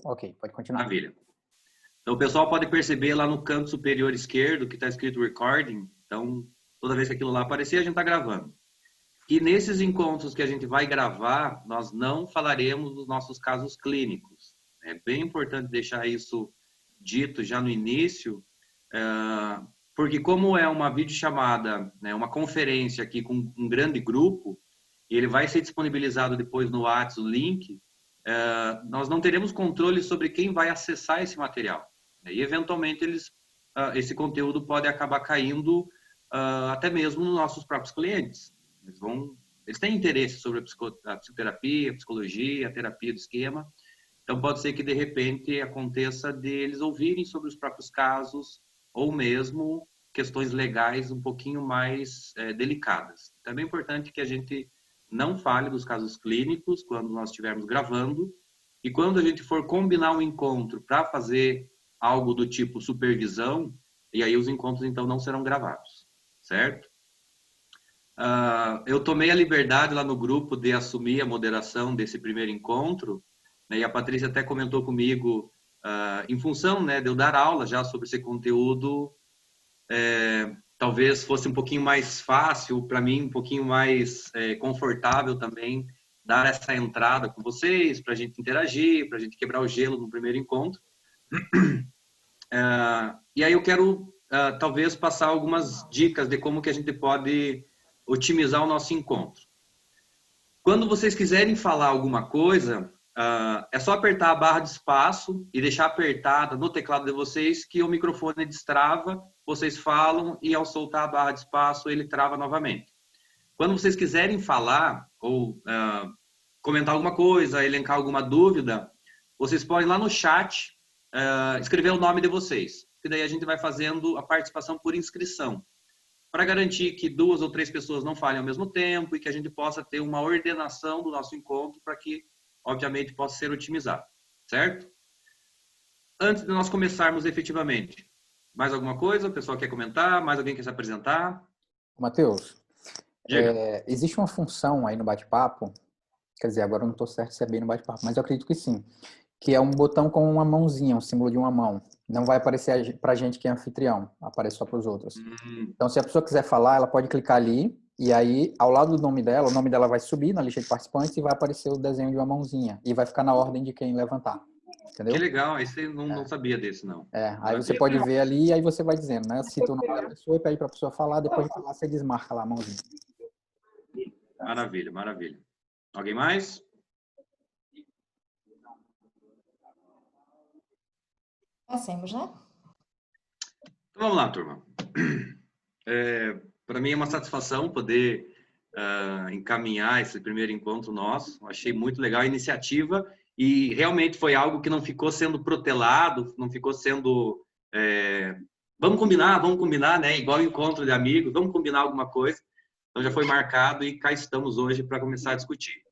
Ok, pode continuar. Maravilha. Então, o pessoal pode perceber lá no canto superior esquerdo que está escrito Recording. Então, toda vez que aquilo lá aparecer, a gente está gravando. E nesses encontros que a gente vai gravar, nós não falaremos dos nossos casos clínicos. É bem importante deixar isso dito já no início, porque como é uma videochamada, né, uma conferência aqui com um grande grupo, e ele vai ser disponibilizado depois no WhatsApp, o link, nós não teremos controle sobre quem vai acessar esse material. E, eventualmente, esse conteúdo pode acabar caindo até mesmo nos nossos próprios clientes. Eles têm interesse sobre a psicoterapia, a psicologia, a terapia do esquema. Então, pode ser que, de repente, aconteça deles ouvirem sobre os próprios casos ou mesmo questões legais um pouquinho mais delicadas. Então, é bem importante que a gente não fale dos casos clínicos quando nós estivermos gravando, e quando a gente for combinar um encontro para fazer algo do tipo supervisão, e aí os encontros então não serão gravados, certo? Eu tomei a liberdade lá no grupo de assumir a moderação desse primeiro encontro, né, e a Patrícia até comentou comigo, em função, né, de eu dar aula já sobre esse conteúdo, talvez fosse um pouquinho mais fácil para mim, um pouquinho mais confortável também dar essa entrada com vocês, para a gente interagir, para a gente quebrar o gelo no primeiro encontro. E aí eu quero talvez passar algumas dicas de como que a gente pode otimizar o nosso encontro. Quando vocês quiserem falar alguma coisa, é só apertar a barra de espaço e deixar apertada no teclado de vocês que o microfone destrava, vocês falam e ao soltar a barra de espaço ele trava novamente. Quando vocês quiserem falar ou comentar alguma coisa, elencar alguma dúvida, vocês podem lá no chat escrever o nome de vocês, que daí a gente vai fazendo a participação por inscrição, para garantir que 2 ou 3 pessoas não falem ao mesmo tempo e que a gente possa ter uma ordenação do nosso encontro para que, obviamente, possa ser otimizado, certo? Antes de nós começarmos efetivamente, mais alguma coisa? O pessoal quer comentar? Mais alguém quer se apresentar? Matheus, Diga. existe uma função aí no bate-papo, quer dizer, agora eu não estou certo se é bem no bate-papo, mas eu acredito que sim, que é um botão com uma mãozinha, um símbolo de uma mão. Não vai aparecer para a gente que é anfitrião, aparece só para os outros. Então, se a pessoa quiser falar, ela pode clicar ali, e aí, ao lado do nome dela, o nome dela vai subir na lista de participantes e vai aparecer o desenho de uma mãozinha. E vai ficar na ordem de quem levantar. Entendeu? Que legal, esse eu não sabia desse, não. Aí você pode ver ali e aí você vai dizendo, né? Cita o nome da pessoa e pede para a pessoa falar, depois de falar, você desmarca lá a mãozinha. Maravilha, maravilha. Alguém mais? Passemos, né? Então, vamos lá, turma. Para mim é uma satisfação poder encaminhar esse primeiro encontro nosso. Achei muito legal a iniciativa e realmente foi algo que não ficou sendo protelado, não ficou sendo vamos combinar, né? Igual encontro de amigos, vamos combinar alguma coisa. Então já foi marcado e cá estamos hoje para começar a discutir.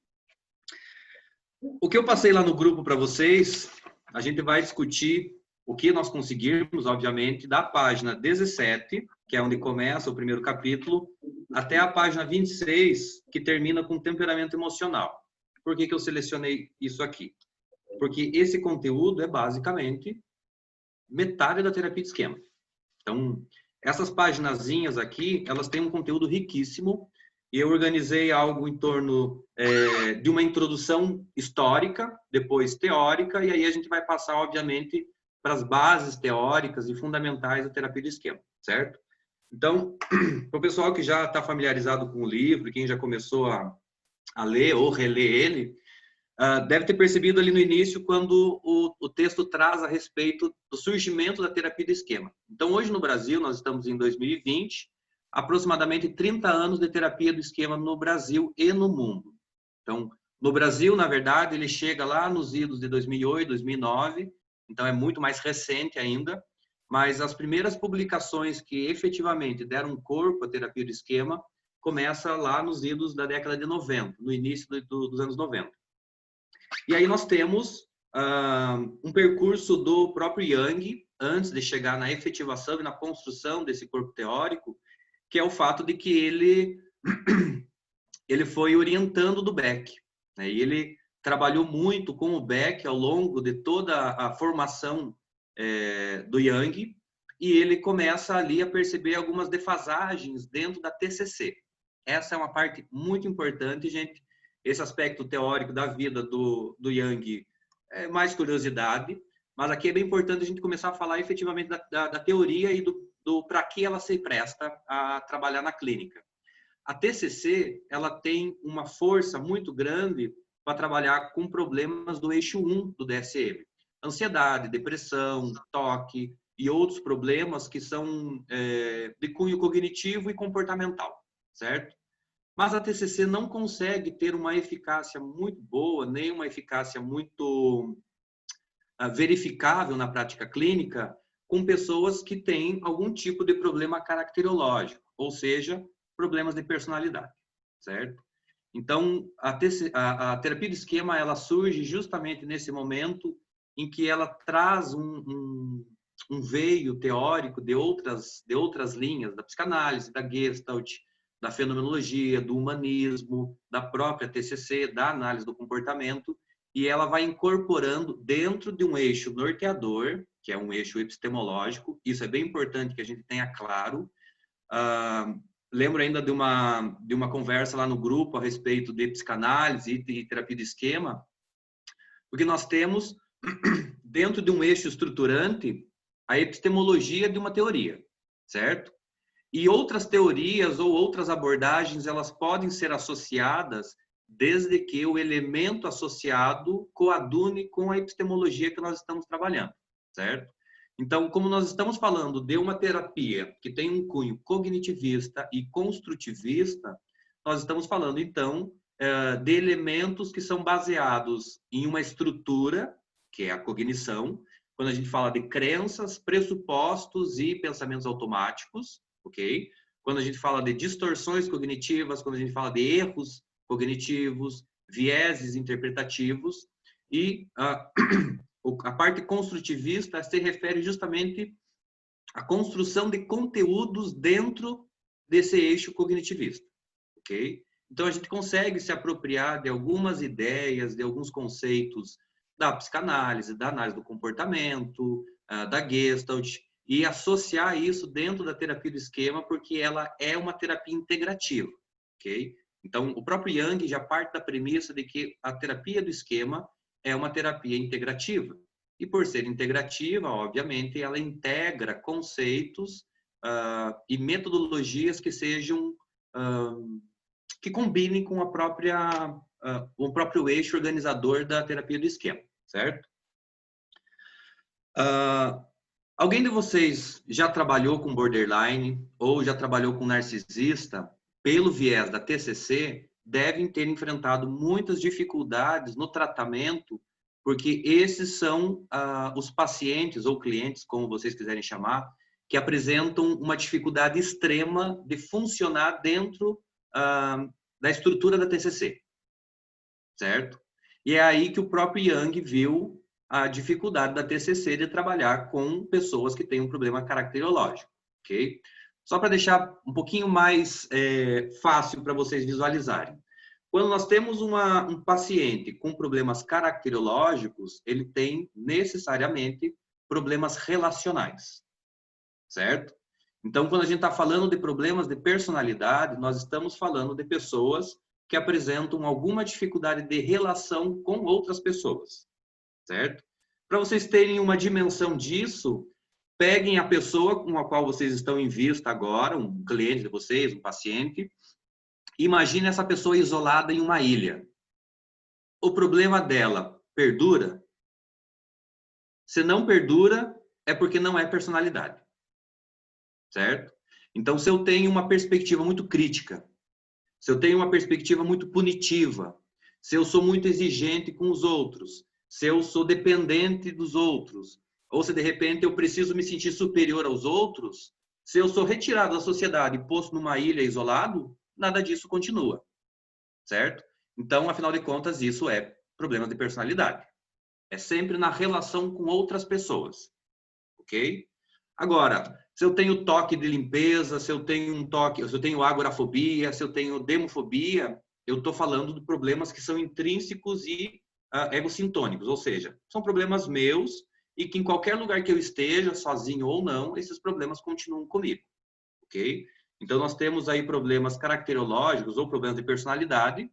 O que eu passei lá no grupo para vocês, a gente vai discutir o que nós conseguirmos, obviamente, da página 17, que é onde começa o primeiro capítulo, até a página 26, que termina com temperamento emocional. Por que eu selecionei isso aqui? Porque esse conteúdo é basicamente metade da terapia de esquema. Então, essas paginazinhas aqui, elas têm um conteúdo riquíssimo, e eu organizei algo em torno de uma introdução histórica, depois teórica, e aí a gente vai passar, obviamente, para as bases teóricas e fundamentais da terapia de esquema, certo? Então, para o pessoal que já está familiarizado com o livro, quem já começou a ler ou reler ele, deve ter percebido ali no início quando o texto traz a respeito do surgimento da terapia do esquema. Então, hoje no Brasil, nós estamos em 2020, aproximadamente 30 anos de terapia do esquema no Brasil e no mundo. Então, no Brasil, na verdade, ele chega lá nos idos de 2008, 2009, então é muito mais recente ainda, mas as primeiras publicações que efetivamente deram corpo à terapia do esquema começa lá nos idos da década de 90, no início dos anos 90. E aí nós temos um percurso do próprio Jung, antes de chegar na efetivação e na construção desse corpo teórico, que é o fato de que ele foi orientando do Beck, né? E ele trabalhou muito com o Beck ao longo de toda a formação do Jung, e ele começa ali a perceber algumas defasagens dentro da TCC. Essa é uma parte muito importante, gente. Esse aspecto teórico da vida do Jung é mais curiosidade, mas aqui é bem importante a gente começar a falar efetivamente da teoria e do para que ela se presta a trabalhar na clínica. A TCC, ela tem uma força muito grande para trabalhar com problemas do eixo 1 do DSM. Ansiedade, depressão, toque e outros problemas que são de cunho cognitivo e comportamental, certo? Mas a TCC não consegue ter uma eficácia muito boa, nem uma eficácia muito verificável na prática clínica com pessoas que têm algum tipo de problema caracterológico, ou seja, problemas de personalidade, certo? Então, a terapia de esquema, ela surge justamente nesse momento em que ela traz um veio teórico de outras linhas, da psicanálise, da Gestalt, da fenomenologia, do humanismo, da própria TCC, da análise do comportamento, e ela vai incorporando dentro de um eixo norteador, que é um eixo epistemológico. Isso é bem importante que a gente tenha claro. Lembro ainda de uma conversa lá no grupo a respeito de psicanálise e terapia de esquema, porque nós temos, dentro de um eixo estruturante, a epistemologia de uma teoria, certo? E outras teorias ou outras abordagens, elas podem ser associadas desde que o elemento associado coadune com a epistemologia que nós estamos trabalhando, certo? Então, como nós estamos falando de uma terapia que tem um cunho cognitivista e construtivista, nós estamos falando, então, de elementos que são baseados em uma estrutura, que é a cognição, quando a gente fala de crenças, pressupostos e pensamentos automáticos, ok? Quando a gente fala de distorções cognitivas, quando a gente fala de erros cognitivos, vieses interpretativos, e a parte construtivista se refere justamente à construção de conteúdos dentro desse eixo cognitivista, ok? Então, a gente consegue se apropriar de algumas ideias, de alguns conceitos da psicanálise, da análise do comportamento, da Gestalt, e associar isso dentro da terapia do esquema, porque ela é uma terapia integrativa, ok? Então, o próprio Jung já parte da premissa de que a terapia do esquema é uma terapia integrativa. E por ser integrativa, obviamente, ela integra conceitos e metodologias que sejam que combinem com o próprio eixo organizador da terapia do esquema, certo? Alguém de vocês já trabalhou com borderline ou já trabalhou com narcisista? Pelo viés da TCC, devem ter enfrentado muitas dificuldades no tratamento, porque esses são os pacientes ou clientes, como vocês quiserem chamar, que apresentam uma dificuldade extrema de funcionar dentro da estrutura da TCC, certo? E é aí que o próprio Jung viu a dificuldade da TCC de trabalhar com pessoas que têm um problema caracterológico, ok? Só para deixar um pouquinho mais fácil para vocês visualizarem. Quando nós temos um paciente com problemas caracterológicos, ele tem necessariamente problemas relacionais, certo? Então, quando a gente está falando de problemas de personalidade, nós estamos falando de pessoas que apresentam alguma dificuldade de relação com outras pessoas, certo? Para vocês terem uma dimensão disso, peguem a pessoa com a qual vocês estão em vista agora, um cliente de vocês, um paciente. Imagine essa pessoa isolada em uma ilha. O problema dela perdura? Se não perdura, é porque não é personalidade. Certo? Então, se eu tenho uma perspectiva muito crítica, se eu tenho uma perspectiva muito punitiva, se eu sou muito exigente com os outros, se eu sou dependente dos outros, ou se de repente eu preciso me sentir superior aos outros, se eu sou retirado da sociedade e posto numa ilha isolado, nada disso continua, certo? Então, afinal de contas, isso é problema de personalidade. É sempre na relação com outras pessoas, ok? Agora, se eu tenho toque de limpeza, se eu tenho agorafobia, se eu tenho demofobia, eu estou falando de problemas que são intrínsecos e egossintônicos, ou seja, são problemas meus e que em qualquer lugar que eu esteja, sozinho ou não, esses problemas continuam comigo, ok? Então, nós temos aí problemas caracterológicos ou problemas de personalidade,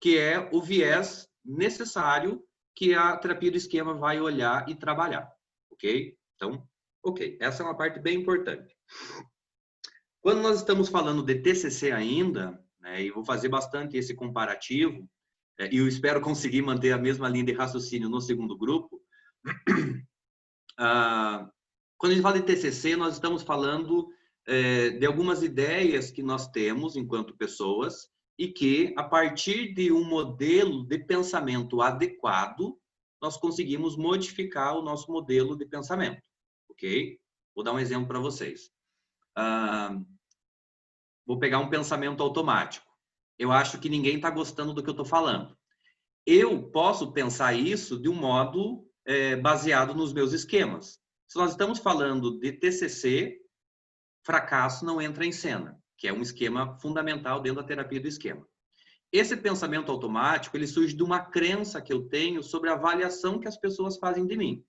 que é o viés necessário que a terapia do esquema vai olhar e trabalhar, ok? Então, ok, essa é uma parte bem importante. Quando nós estamos falando de TCC ainda, né, e vou fazer bastante esse comparativo, e eu espero conseguir manter a mesma linha de raciocínio no segundo grupo, quando a gente fala de TCC, nós estamos falando de algumas ideias que nós temos enquanto pessoas e que, a partir de um modelo de pensamento adequado, nós conseguimos modificar o nosso modelo de pensamento, ok? Vou dar um exemplo para vocês. Vou pegar um pensamento automático. Eu acho que ninguém está gostando do que eu estou falando. Eu posso pensar isso de um modo baseado nos meus esquemas. Se nós estamos falando de TCC, fracasso não entra em cena, que é um esquema fundamental dentro da terapia do esquema. Esse pensamento automático, ele surge de uma crença que eu tenho sobre a avaliação que as pessoas fazem de mim,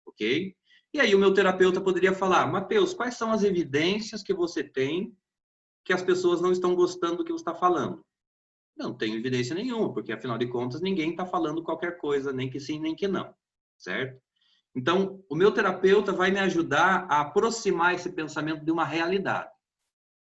ok? E aí o meu terapeuta poderia falar, Matheus, quais são as evidências que você tem que as pessoas não estão gostando do que você está falando? Não tenho evidência nenhuma, porque afinal de contas ninguém está falando qualquer coisa, nem que sim, nem que não, certo? Então, o meu terapeuta vai me ajudar a aproximar esse pensamento de uma realidade.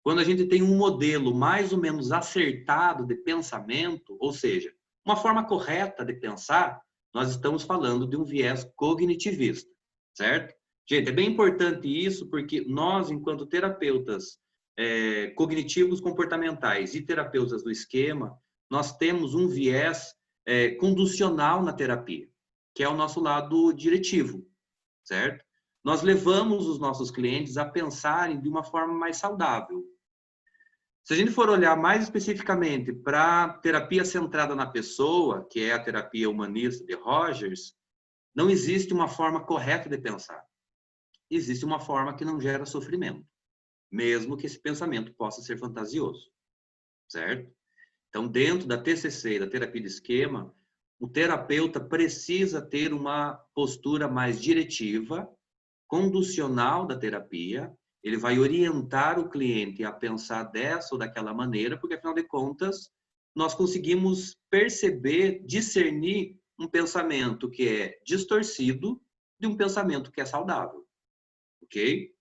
Quando a gente tem um modelo mais ou menos acertado de pensamento, ou seja, uma forma correta de pensar, nós estamos falando de um viés cognitivista, certo? Gente, é bem importante isso, porque nós, enquanto terapeutas cognitivos comportamentais e terapeutas do esquema, nós temos um viés conducional na terapia, que é o nosso lado diretivo, certo? Nós levamos os nossos clientes a pensarem de uma forma mais saudável. Se a gente for olhar mais especificamente para a terapia centrada na pessoa, que é a terapia humanista de Rogers, não existe uma forma correta de pensar. Existe uma forma que não gera sofrimento, mesmo que esse pensamento possa ser fantasioso, certo? Então, dentro da TCC, da terapia de esquema, o terapeuta precisa ter uma postura mais diretiva, conducional da terapia. Ele vai orientar o cliente a pensar dessa ou daquela maneira, porque, afinal de contas, nós conseguimos perceber, discernir um pensamento que é distorcido de um pensamento que é saudável, ok?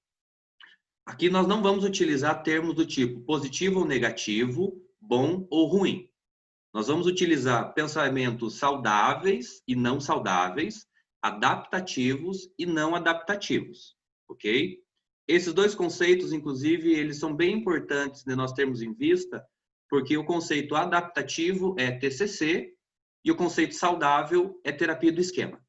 Aqui nós não vamos utilizar termos do tipo positivo ou negativo, bom ou ruim. Nós vamos utilizar pensamentos saudáveis e não saudáveis, adaptativos e não adaptativos, ok? Esses dois conceitos, inclusive, eles são bem importantes de nós termos em vista, porque o conceito adaptativo é TCC e o conceito saudável é terapia do esquema.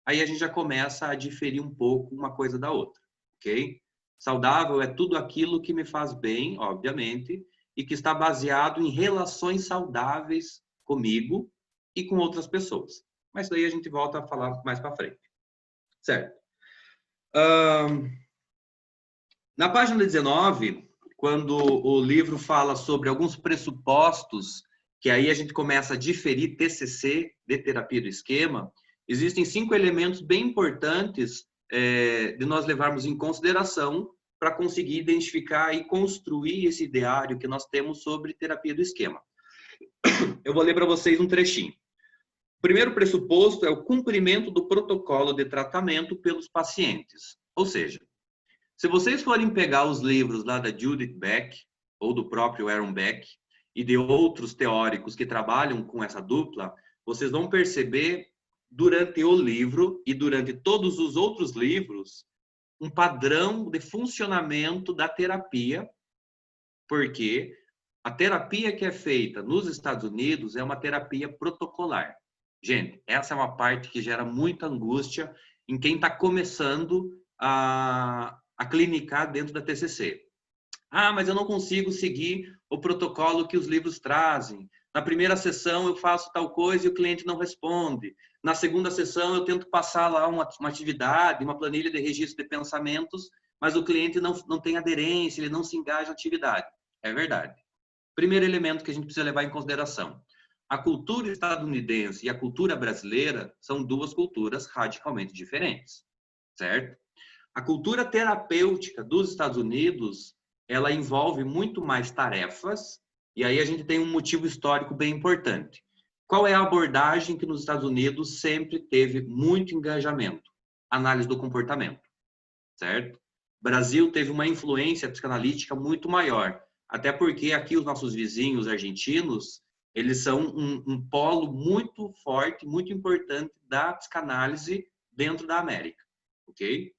Aí a gente já começa a diferir um pouco uma coisa da outra, ok? Saudável é tudo aquilo que me faz bem, obviamente, e que está baseado em relações saudáveis comigo e com outras pessoas. Mas daí a gente volta a falar mais para frente. Certo. Na página 19, quando o livro fala sobre alguns pressupostos, que aí a gente começa a diferir TCC de terapia do esquema, existem 5 elementos bem importantes de nós levarmos em consideração para conseguir identificar e construir esse ideário que nós temos sobre terapia do esquema. Eu vou ler para vocês um trechinho. O primeiro pressuposto é o cumprimento do protocolo de tratamento pelos pacientes. Ou seja, se vocês forem pegar os livros lá da Judith Beck, ou do próprio Aaron Beck, e de outros teóricos que trabalham com essa dupla, vocês vão perceber, durante o livro e durante todos os outros livros, um padrão de funcionamento da terapia, porque a terapia que é feita nos Estados Unidos é uma terapia protocolar. Gente, essa é uma parte que gera muita angústia em quem está começando a clinicar dentro da TCC. Ah, mas eu não consigo seguir o protocolo que os livros trazem. Na primeira sessão eu faço tal coisa e o cliente não responde. Na segunda sessão eu tento passar lá uma atividade, uma planilha de registro de pensamentos, mas o cliente não tem aderência, ele não se engaja na atividade. É verdade. Primeiro elemento que a gente precisa levar em consideração. a cultura estadunidense e a cultura brasileira são duas culturas radicalmente diferentes, certo? A cultura terapêutica dos Estados Unidos, ela envolve muito mais tarefas, e aí a gente tem um motivo histórico bem importante. Qual é a abordagem que nos Estados Unidos sempre teve muito engajamento? Análise do comportamento, certo? O Brasil teve uma influência psicanalítica muito maior, até porque aqui os nossos vizinhos argentinos, eles são um polo muito forte, muito importante da psicanálise dentro da América, ok?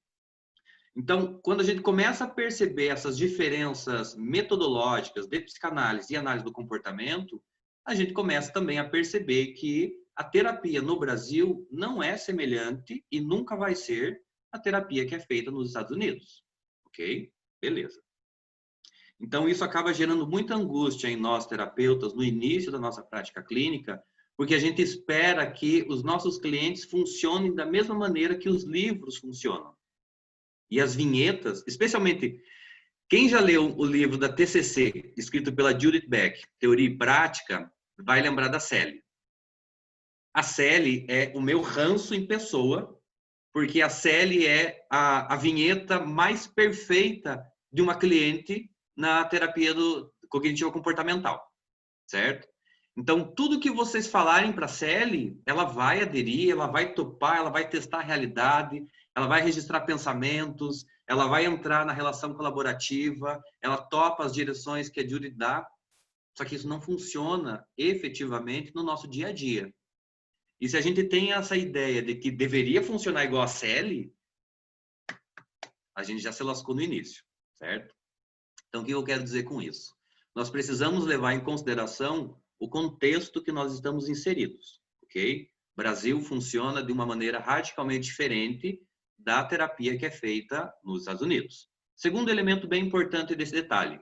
Então, quando a gente começa a perceber essas diferenças metodológicas de psicanálise e análise do comportamento, a gente começa também a perceber que a terapia no Brasil não é semelhante e nunca vai ser a terapia que é feita nos Estados Unidos. Ok? Beleza. Então, isso acaba gerando muita angústia em nós, terapeutas, no início da nossa prática clínica, porque a gente espera que os nossos clientes funcionem da mesma maneira que os livros funcionam. E as vinhetas, especialmente quem já leu o livro da TCC, escrito pela Judith Beck, Teoria e Prática, vai lembrar da Sally. A Sally é o meu ranço em pessoa, porque a Sally é a vinheta mais perfeita de uma cliente na terapia cognitivo comportamental, certo? Então, tudo que vocês falarem para a Sally, ela vai aderir, ela vai topar, ela vai testar a realidade, ela vai registrar pensamentos, ela vai entrar na relação colaborativa, ela topa as direções que a Judy dá, só que isso não funciona efetivamente no nosso dia a dia. E se a gente tem essa ideia de que deveria funcionar igual a Sally, a gente já se lascou no início, certo? Então, o que eu quero dizer com isso? Nós precisamos levar em consideração o contexto que nós estamos inseridos, ok? O Brasil funciona de uma maneira radicalmente diferente da terapia que é feita nos Estados Unidos. Segundo elemento bem importante desse detalhe,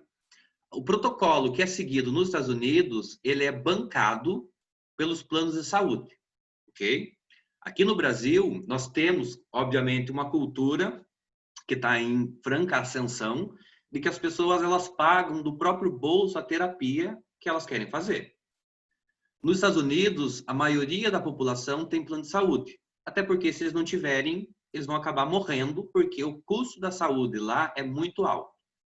o protocolo que é seguido nos Estados Unidos, ele é bancado pelos planos de saúde, ok? Aqui no Brasil, nós temos, obviamente, uma cultura que está em franca ascensão, de que as pessoas elas pagam do próprio bolso a terapia que elas querem fazer. Nos Estados Unidos, a maioria da população tem plano de saúde, até porque se eles não tiverem, eles vão acabar morrendo, porque o custo da saúde lá é muito alto.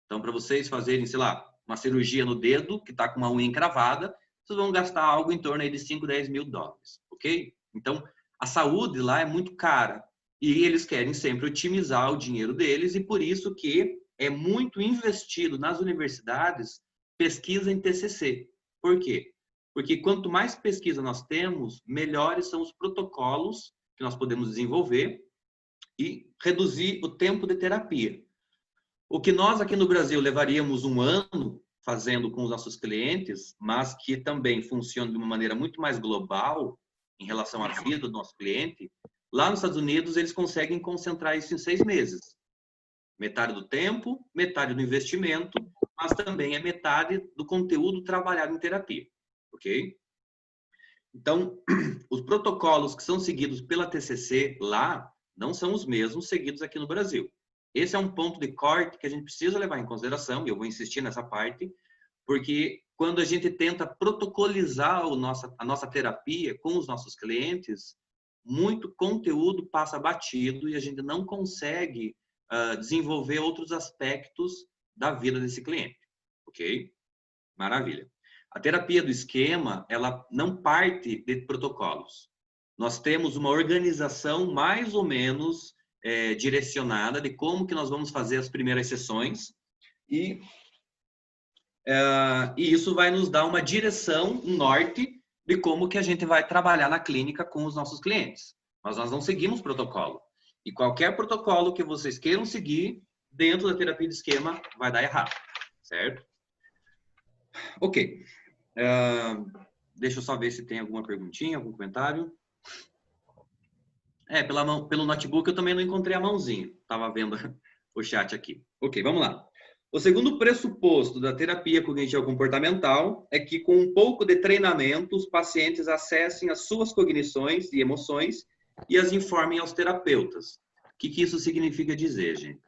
Então, para vocês fazerem, sei lá, uma cirurgia no dedo, que está com uma unha encravada, vocês vão gastar algo em torno aí de 5, 10 mil dólares, ok? Então, a saúde lá é muito cara e eles querem sempre otimizar o dinheiro deles e por isso que é muito investido nas universidades pesquisa em TCC. Por quê? Porque quanto mais pesquisa nós temos, melhores são os protocolos que nós podemos desenvolver e reduzir o tempo de terapia. O que nós aqui no Brasil levaríamos um ano fazendo com os nossos clientes, mas que também funciona de uma maneira muito mais global em relação à vida do nosso cliente, lá nos Estados Unidos eles conseguem concentrar isso em 6 meses. Metade do tempo, metade do investimento, mas também é metade do conteúdo trabalhado em terapia, ok? Então, os protocolos que são seguidos pela TCC lá não são os mesmos seguidos aqui no Brasil. Esse é um ponto de corte que a gente precisa levar em consideração, e eu vou insistir nessa parte, porque quando a gente tenta protocolizar a nossa terapia com os nossos clientes, muito conteúdo passa batido e a gente não consegue desenvolver outros aspectos da vida desse cliente, ok? Maravilha. A terapia do esquema, ela não parte de protocolos. Nós temos uma organização mais ou menos direcionada de como que nós vamos fazer as primeiras sessões e isso vai nos dar uma direção, um norte de como que a gente vai trabalhar na clínica com os nossos clientes. Mas nós não seguimos protocolo. E qualquer protocolo que vocês queiram seguir dentro da terapia de esquema vai dar errado, certo? Ok. Deixa eu só ver se tem alguma perguntinha, algum comentário. Pelo notebook eu também não encontrei a mãozinha. Estava vendo o chat aqui. Ok, vamos lá. O segundo pressuposto da terapia cognitivo-comportamental é que com um pouco de treinamento os pacientes acessem as suas cognições e emoções e as informem aos terapeutas. O que isso significa dizer, gente?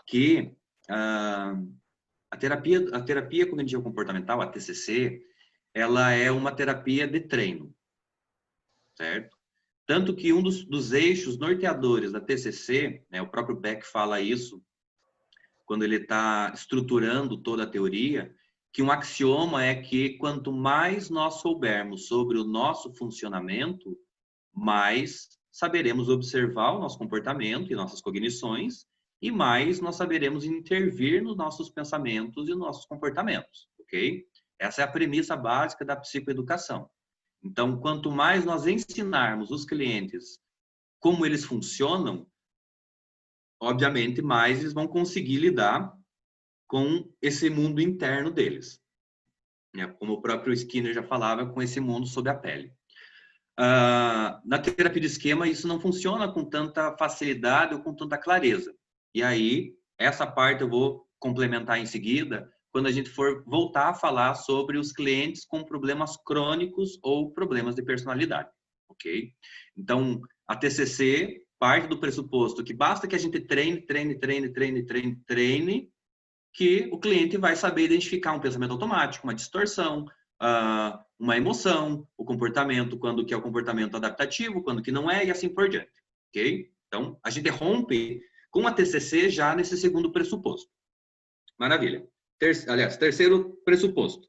Que a terapia cognitivo-comportamental, a TCC, ela é uma terapia de treino, certo? Tanto que um dos eixos norteadores da TCC, né, o próprio Beck fala isso, quando ele está estruturando toda a teoria, que um axioma é que quanto mais nós soubermos sobre o nosso funcionamento, mais saberemos observar o nosso comportamento e nossas cognições, e mais nós saberemos intervir nos nossos pensamentos e nos nossos comportamentos, ok? Essa é a premissa básica da psicoeducação. Então, quanto mais nós ensinarmos os clientes como eles funcionam, obviamente, mais eles vão conseguir lidar com esse mundo interno deles. Como o próprio Skinner já falava, com esse mundo sob a pele. Na terapia de esquema, isso não funciona com tanta facilidade ou com tanta clareza. E aí, essa parte eu vou complementar em seguida, quando a gente for voltar a falar sobre os clientes com problemas crônicos ou problemas de personalidade, ok? Então, a TCC parte do pressuposto que basta que a gente treine, que o cliente vai saber identificar um pensamento automático, uma distorção, uma emoção, o comportamento, quando que é o comportamento adaptativo, quando que não é, e assim por diante, ok? Então, a gente rompe com a TCC já nesse segundo pressuposto. Maravilha. Terceiro pressuposto.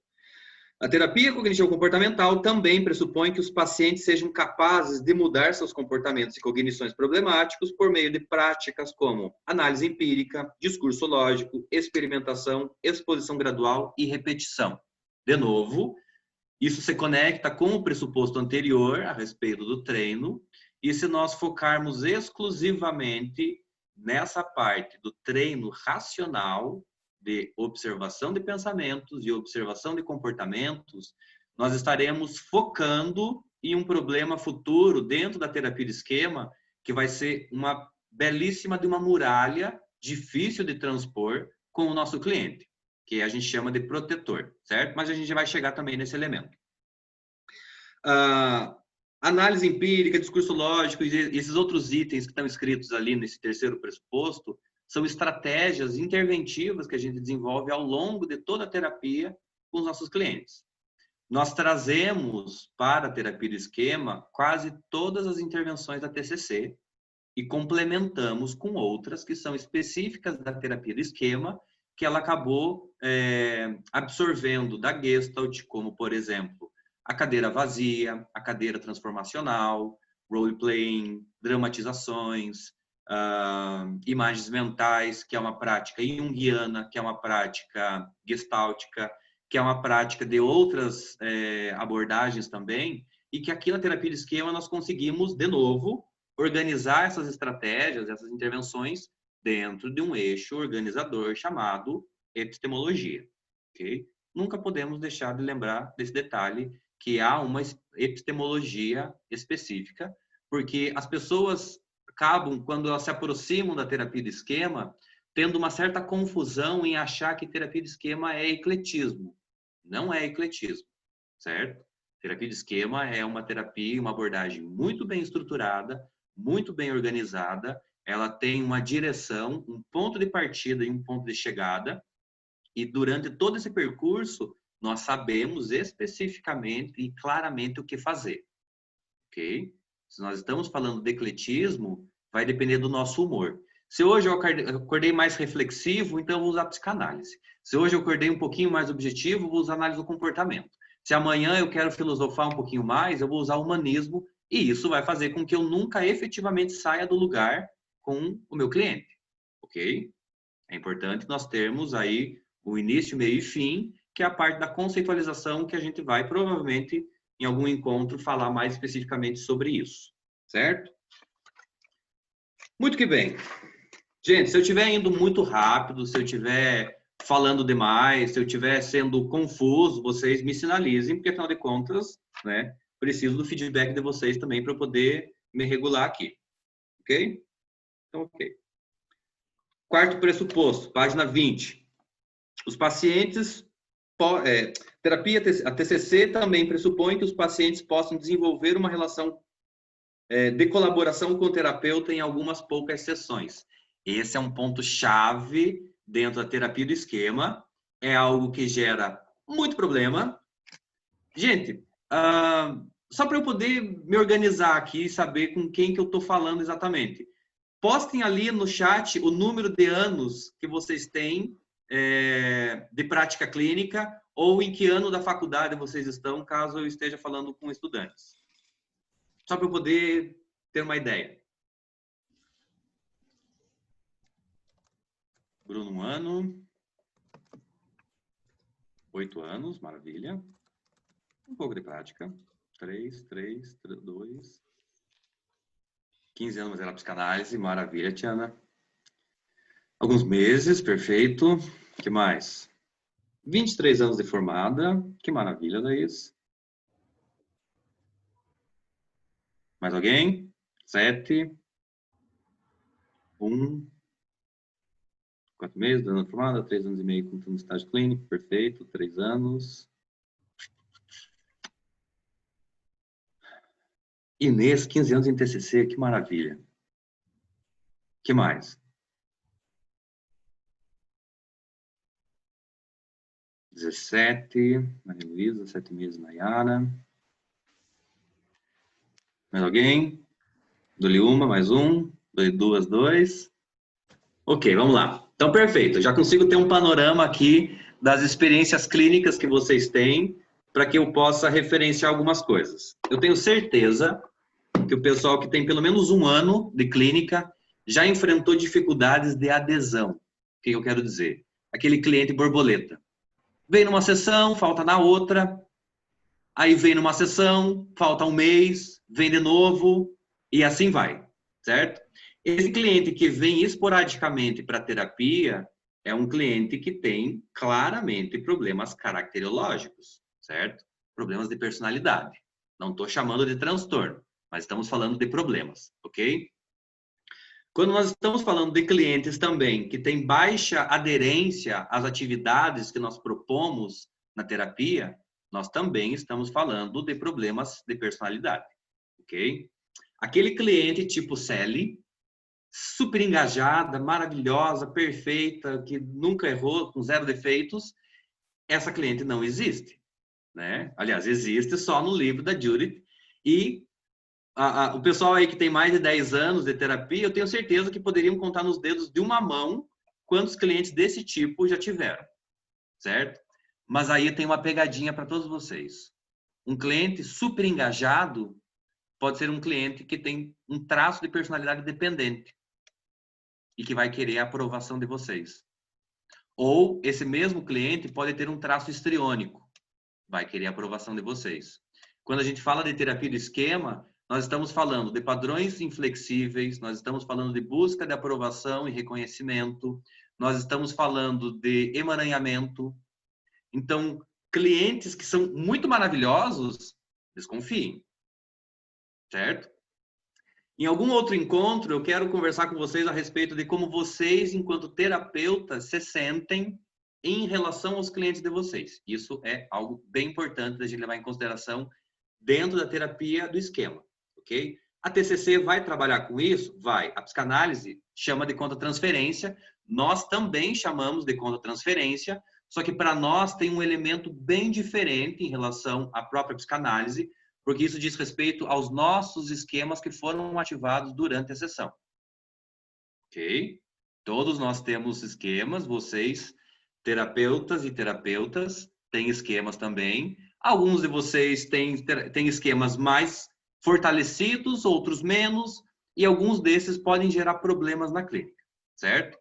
A terapia cognitivo-comportamental também pressupõe que os pacientes sejam capazes de mudar seus comportamentos e cognições problemáticos por meio de práticas como análise empírica, discurso lógico, experimentação, exposição gradual e repetição. De novo, isso se conecta com o pressuposto anterior a respeito do treino, e se nós focarmos exclusivamente nessa parte do treino racional, de observação de pensamentos e observação de comportamentos, nós estaremos focando em um problema futuro dentro da terapia de esquema, que vai ser uma belíssima de uma muralha difícil de transpor com o nosso cliente, que a gente chama de protetor, certo? Mas a gente vai chegar também nesse elemento. Análise empírica, discurso lógico e esses outros itens que estão escritos ali nesse terceiro pressuposto são estratégias interventivas que a gente desenvolve ao longo de toda a terapia com os nossos clientes. Nós trazemos para a terapia de esquema quase todas as intervenções da TCC e complementamos com outras que são específicas da terapia de esquema, que ela acabou absorvendo da Gestalt, como, por exemplo, a cadeira vazia, a cadeira transformacional, role-playing, dramatizações, imagens mentais, que é uma prática junguiana, que é uma prática gestáltica, que é uma prática de outras abordagens também, e que aqui na terapia de esquema nós conseguimos, de novo, organizar essas estratégias, essas intervenções dentro de um eixo organizador chamado epistemologia, ok? Nunca podemos deixar de lembrar desse detalhe que há uma epistemologia específica, porque as pessoas acabam, quando elas se aproximam da terapia de esquema, tendo uma certa confusão em achar que terapia de esquema é ecletismo. Não é ecletismo, certo? Terapia de esquema é uma terapia, uma abordagem muito bem estruturada, muito bem organizada, ela tem uma direção, um ponto de partida e um ponto de chegada, e durante todo esse percurso, nós sabemos especificamente e claramente o que fazer, ok? Se nós estamos falando de ecletismo, vai depender do nosso humor. Se hoje eu acordei mais reflexivo, então eu vou usar psicanálise. Se hoje eu acordei um pouquinho mais objetivo, vou usar análise do comportamento. Se amanhã eu quero filosofar um pouquinho mais, eu vou usar humanismo, e isso vai fazer com que eu nunca efetivamente saia do lugar com o meu cliente, ok? É importante nós termos aí o início, meio e fim, que é a parte da conceitualização, que a gente vai provavelmente em algum encontro falar mais especificamente sobre isso, certo? Muito que bem. Gente, se eu estiver indo muito rápido, se eu estiver falando demais, se eu estiver sendo confuso, vocês me sinalizem, porque afinal de contas, né, preciso do feedback de vocês também para eu poder me regular aqui. Ok? Então, ok. Quarto pressuposto, página 20. Os pacientes... a TCC também pressupõe que os pacientes possam desenvolver uma relação de colaboração com o terapeuta em algumas poucas sessões. Esse é um ponto-chave dentro da terapia do esquema. É algo que gera muito problema, Gente, só para eu poder me organizar aqui e saber com quem que eu estou falando exatamente. Postem ali no chat o número de anos que vocês têm de prática clínica ou em que ano da faculdade vocês estão, caso eu esteja falando com estudantes. Só para eu poder ter uma ideia. Bruno, 1 ano. 8 anos, maravilha. Um pouco de prática. 3, 2. 15 anos, mas era psicanálise. Maravilha, Tiana. Alguns meses, perfeito. O que mais? 23 anos de formada. Que maravilha, Laís. Mais alguém? 7. 4 meses, 2 anos de formada. 3 anos e meio com estágio clínico. Perfeito. 3 anos. Inês, 15 anos em TCC. Que maravilha. Que mais? 17, Maria Luísa, 7 meses, Nayara. Mais alguém? Dou-lhe uma, mais um. Dou-lhe 2, 2. Ok, vamos lá. Então, perfeito. Já consigo ter um panorama aqui das experiências clínicas que vocês têm para que eu possa referenciar algumas coisas. Eu tenho certeza que o pessoal que tem pelo menos 1 ano de clínica já enfrentou dificuldades de adesão. O que eu quero dizer? Aquele cliente borboleta. Vem numa sessão, falta na outra, aí vem numa sessão, falta um mês, vem de novo, e assim vai, certo? Esse cliente que vem esporadicamente para terapia é um cliente que tem claramente problemas caracterológicos, certo? Problemas de personalidade. Não estou chamando de transtorno, mas estamos falando de problemas, ok? Quando nós estamos falando de clientes também que têm baixa aderência às atividades que nós propomos na terapia, nós também estamos falando de problemas de personalidade, ok? Aquele cliente tipo Sally, super engajada, maravilhosa, perfeita, que nunca errou, com 0 defeitos, essa cliente não existe, né? Aliás, existe só no livro da Judith e o pessoal aí que tem mais de 10 anos de terapia, eu tenho certeza que poderiam contar nos dedos de uma mão quantos clientes desse tipo já tiveram, certo? Mas aí tem uma pegadinha para todos vocês. Um cliente super engajado pode ser um cliente que tem um traço de personalidade dependente e que vai querer a aprovação de vocês. Ou esse mesmo cliente pode ter um traço histriônico, vai querer a aprovação de vocês. Quando a gente fala de terapia do esquema, nós estamos falando de padrões inflexíveis, nós estamos falando de busca de aprovação e reconhecimento, nós estamos falando de emaranhamento. Então, clientes que são muito maravilhosos, desconfiem, certo? Em algum outro encontro, eu quero conversar com vocês a respeito de como vocês, enquanto terapeutas, se sentem em relação aos clientes de vocês. Isso é algo bem importante da gente levar em consideração dentro da terapia do esquema, ok? A TCC vai trabalhar com isso? Vai. A psicanálise chama de contra-transferência, nós também chamamos de contra-transferência, só que para nós tem um elemento bem diferente em relação à própria psicanálise, porque isso diz respeito aos nossos esquemas que foram ativados durante a sessão. Ok? Todos nós temos esquemas, vocês, terapeutas e terapeutas, têm esquemas também. Alguns de vocês têm esquemas mais fortalecidos, outros menos, e alguns desses podem gerar problemas na clínica, certo?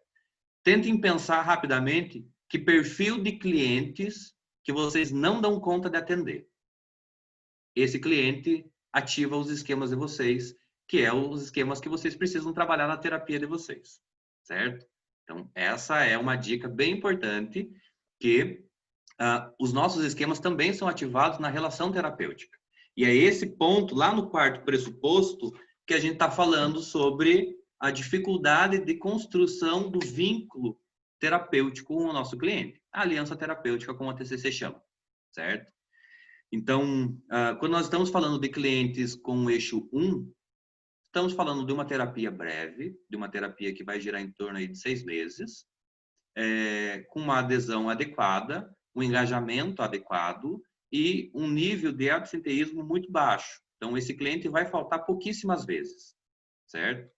Tentem pensar rapidamente que perfil de clientes que vocês não dão conta de atender. Esse cliente ativa os esquemas de vocês, que é os esquemas que vocês precisam trabalhar na terapia de vocês, certo? Então, essa é uma dica bem importante, que os nossos esquemas também são ativados na relação terapêutica. E é esse ponto, lá no quarto pressuposto, que a gente está falando sobre a dificuldade de construção do vínculo terapêutico com o nosso cliente. A aliança terapêutica, como a TCC chama, certo? Então, quando nós estamos falando de clientes com o eixo 1, estamos falando de uma terapia breve, de uma terapia que vai girar em torno aí de 6 meses, com uma adesão adequada, um engajamento adequado e um nível de absenteísmo muito baixo. Então, esse cliente vai faltar pouquíssimas vezes, certo?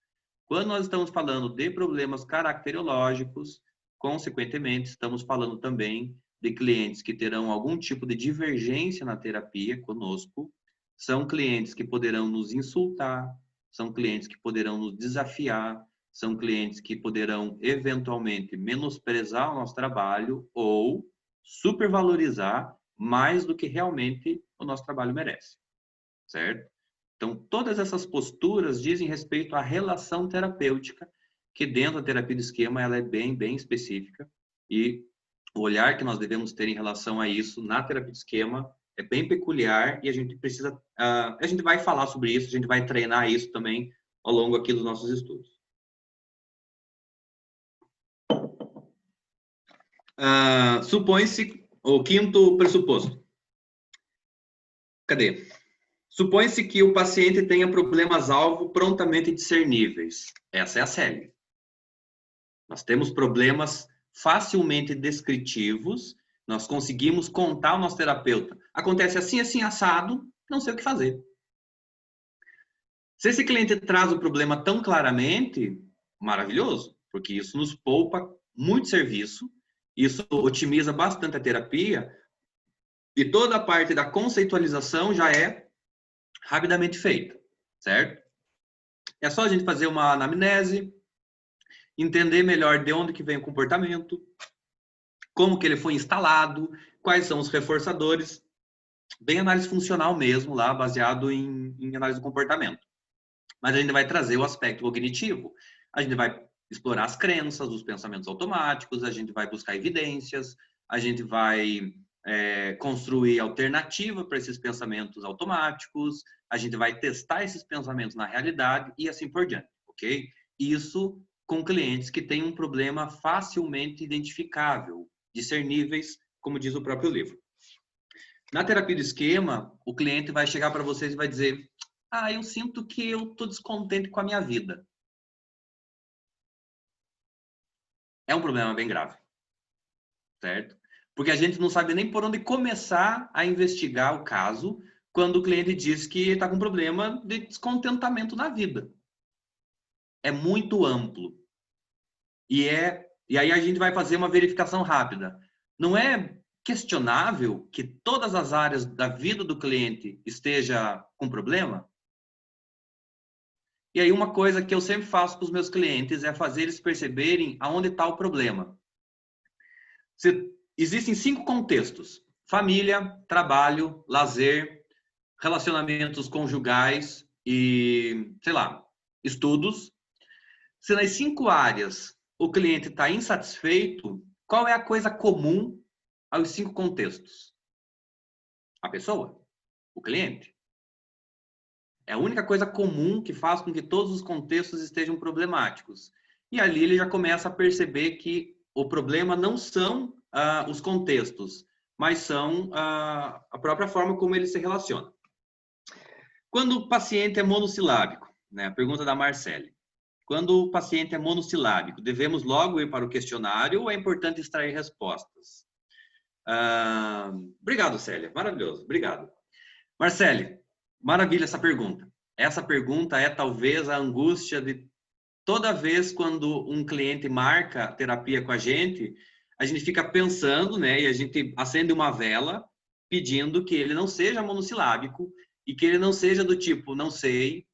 Quando nós estamos falando de problemas caracterológicos, consequentemente, estamos falando também de clientes que terão algum tipo de divergência na terapia conosco, são clientes que poderão nos insultar, são clientes que poderão nos desafiar, são clientes que poderão eventualmente menosprezar o nosso trabalho ou supervalorizar mais do que realmente o nosso trabalho merece, certo? Então, todas essas posturas dizem respeito à relação terapêutica, que dentro da terapia do esquema ela é bem específica, e o olhar que nós devemos ter em relação a isso na terapia do esquema é bem peculiar, e a gente precisa, a gente vai falar sobre isso, a gente vai treinar isso também ao longo aqui dos nossos estudos. Supõe-se o quinto pressuposto. Cadê? Supõe-se que o paciente tenha problemas-alvo prontamente discerníveis. Essa é a CELI. Nós temos problemas facilmente descritivos, nós conseguimos contar ao nosso terapeuta. Acontece assim, assim, assado, não sei o que fazer. Se esse cliente traz o problema tão claramente, maravilhoso, porque isso nos poupa muito serviço, isso otimiza bastante a terapia, e toda a parte da conceitualização já é rapidamente feita, certo? É só a gente fazer uma anamnese, entender melhor de onde que vem o comportamento, como que ele foi instalado, quais são os reforçadores, bem análise funcional mesmo, lá baseado em análise do comportamento. Mas a gente vai trazer o aspecto cognitivo, a gente vai explorar as crenças, os pensamentos automáticos, a gente vai buscar evidências, a gente vai construir alternativa para esses pensamentos automáticos, a gente vai testar esses pensamentos na realidade e assim por diante, ok? Isso com clientes que têm um problema facilmente identificável, discerníveis, como diz o próprio livro. Na terapia do esquema, o cliente vai chegar para vocês e vai dizer: eu sinto que eu estou descontente com a minha vida. É um problema bem grave, certo? Porque a gente não sabe nem por onde começar a investigar o caso quando o cliente diz que está com problema de descontentamento na vida. É muito amplo. E aí a gente vai fazer uma verificação rápida. Não é questionável que todas as áreas da vida do cliente esteja com problema? E aí uma coisa que eu sempre faço com os meus clientes é fazer eles perceberem aonde está o problema. Existem 5 contextos: família, trabalho, lazer, relacionamentos conjugais e, sei lá, estudos. Se nas 5 áreas o cliente está insatisfeito, qual é a coisa comum aos 5 contextos? A pessoa, o cliente. É a única coisa comum que faz com que todos os contextos estejam problemáticos. E ali ele já começa a perceber que o problema não são os contextos, mas são a própria forma como ele se relaciona. Quando o paciente é monossilábico, né? A pergunta da Marcele. Quando o paciente é monossilábico, devemos logo ir para o questionário ou é importante extrair respostas? Obrigado, Célia. Maravilhoso. Obrigado. Marcele, maravilha essa pergunta. Essa pergunta é talvez a angústia de toda vez quando um cliente marca terapia com a gente fica pensando, né? E a gente acende uma vela pedindo que ele não seja monossilábico e que ele não seja do tipo não sei,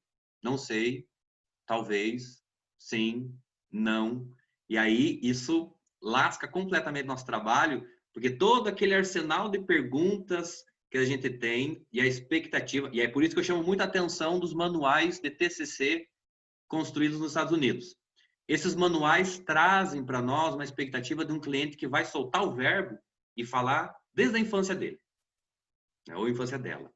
talvez, sim, não. E aí isso lasca completamente nosso trabalho, porque todo aquele arsenal de perguntas que a gente tem e a expectativa, e é por isso que eu chamo muita atenção dos manuais de TCC construídos nos Estados Unidos. Esses manuais trazem para nós uma expectativa de um cliente que vai soltar o verbo e falar desde a infância dele, né, ou a infância dela.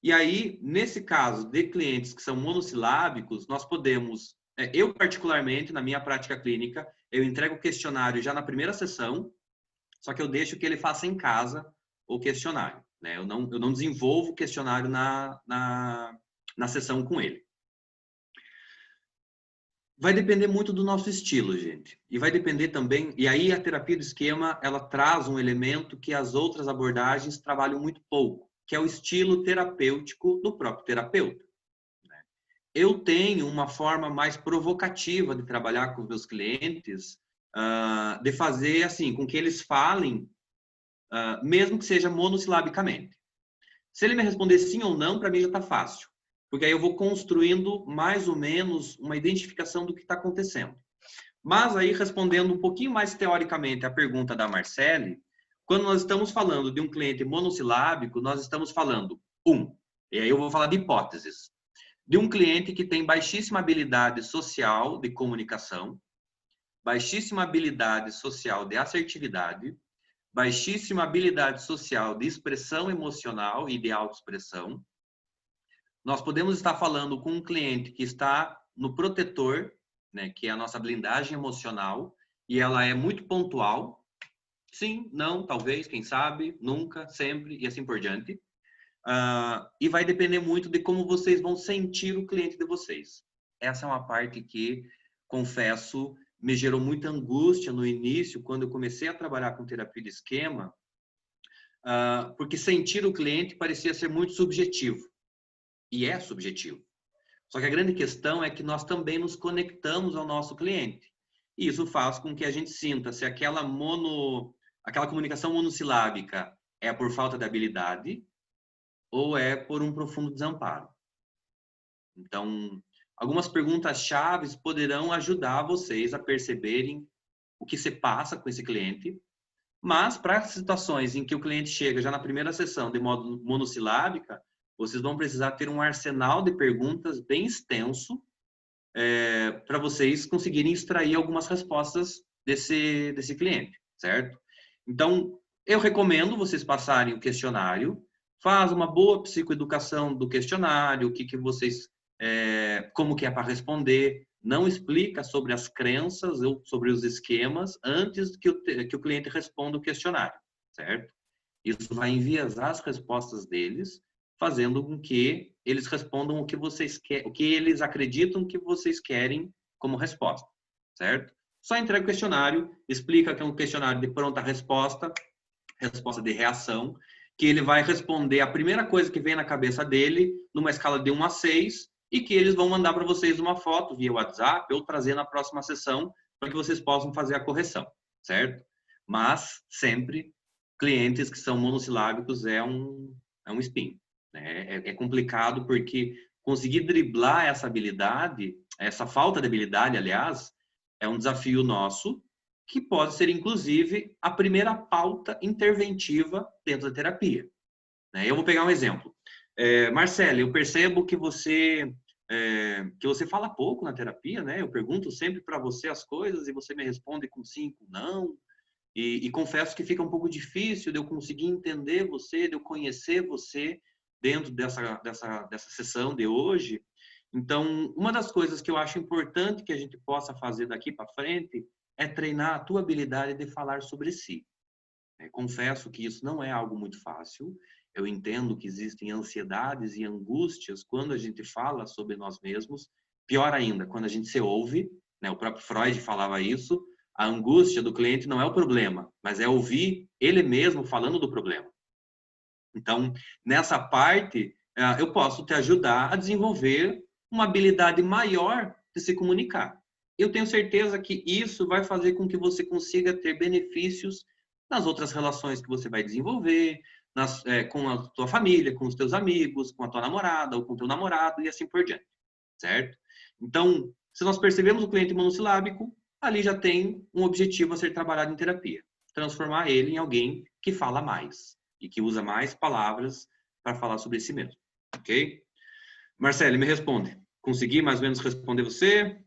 E aí, nesse caso de clientes que são monossilábicos, nós podemos, eu particularmente, na minha prática clínica, eu entrego o questionário já na primeira sessão, só que eu deixo que ele faça em casa o questionário, né? Eu não desenvolvo o questionário na sessão com ele. Vai depender muito do nosso estilo, gente. E vai depender também... E aí a terapia do esquema, ela traz um elemento que as outras abordagens trabalham muito pouco, que é o estilo terapêutico do próprio terapeuta. Eu tenho uma forma mais provocativa de trabalhar com os meus clientes, de fazer assim, com que eles falem, mesmo que seja monossilabicamente. Se ele me responder sim ou não, para mim já está fácil. Porque aí eu vou construindo mais ou menos uma identificação do que está acontecendo. Mas aí, respondendo um pouquinho mais teoricamente a pergunta da Marcele, quando nós estamos falando de um cliente monossilábico, nós estamos falando, e aí eu vou falar de hipóteses, de um cliente que tem baixíssima habilidade social de comunicação, baixíssima habilidade social de assertividade, baixíssima habilidade social de expressão emocional e de autoexpressão. Nós podemos estar falando com um cliente que está no protetor, né, que é a nossa blindagem emocional, e ela é muito pontual. Sim, não, talvez, quem sabe, nunca, sempre e assim por diante. E vai depender muito de como vocês vão sentir o cliente de vocês. Essa é uma parte que, confesso, me gerou muita angústia no início, quando eu comecei a trabalhar com terapia de esquema, porque sentir o cliente parecia ser muito subjetivo. E é subjetivo. Só que a grande questão é que nós também nos conectamos ao nosso cliente. E isso faz com que a gente sinta se aquela comunicação monossilábica é por falta de habilidade ou é por um profundo desamparo. Então, algumas perguntas chaves poderão ajudar vocês a perceberem o que se passa com esse cliente, mas para situações em que o cliente chega já na primeira sessão de modo monossilábica, vocês vão precisar ter um arsenal de perguntas bem extenso para vocês conseguirem extrair algumas respostas desse cliente, certo? Então, eu recomendo vocês passarem o questionário, faz uma boa psicoeducação do questionário, como que é para responder, não explica sobre as crenças ou sobre os esquemas antes que o cliente responda o questionário, certo? Isso vai enviesar as respostas deles, fazendo com que eles respondam o que vocês querem, o que eles acreditam que vocês querem como resposta, certo? Só entrega o questionário, explica que é um questionário de pronta resposta, resposta de reação, que ele vai responder a primeira coisa que vem na cabeça dele, numa escala de 1 a 6, e que eles vão mandar para vocês uma foto via WhatsApp ou trazer na próxima sessão para que vocês possam fazer a correção, certo? Mas sempre clientes que são monossilábicos é um espinho. É complicado porque conseguir driblar essa habilidade, essa falta de habilidade, aliás, é um desafio nosso, que pode ser, inclusive, a primeira pauta interventiva dentro da terapia. Eu vou pegar um exemplo. Marcele, eu percebo que você fala pouco na terapia, né? Eu pergunto sempre para você as coisas e você me responde com 5 não. E confesso que fica um pouco difícil de eu conseguir entender você, de eu conhecer você dentro dessa sessão de hoje. Então, uma das coisas que eu acho importante que a gente possa fazer daqui para frente é treinar a tua habilidade de falar sobre si. Confesso que isso não é algo muito fácil. Eu entendo que existem ansiedades e angústias quando a gente fala sobre nós mesmos. Pior ainda, quando a gente se ouve, né? O próprio Freud falava isso. A angústia do cliente não é o problema, mas é ouvir ele mesmo falando do problema. Então, nessa parte, eu posso te ajudar a desenvolver uma habilidade maior de se comunicar. Eu tenho certeza que isso vai fazer com que você consiga ter benefícios nas outras relações que você vai desenvolver, com a tua família, com os teus amigos, com a tua namorada ou com o teu namorado e assim por diante, certo? Então, se nós percebemos o cliente monossilábico, ali já tem um objetivo a ser trabalhado em terapia. Transformar ele em alguém que fala mais e que usa mais palavras para falar sobre si mesmo, ok? Marcele, me responde. Consegui mais ou menos responder você?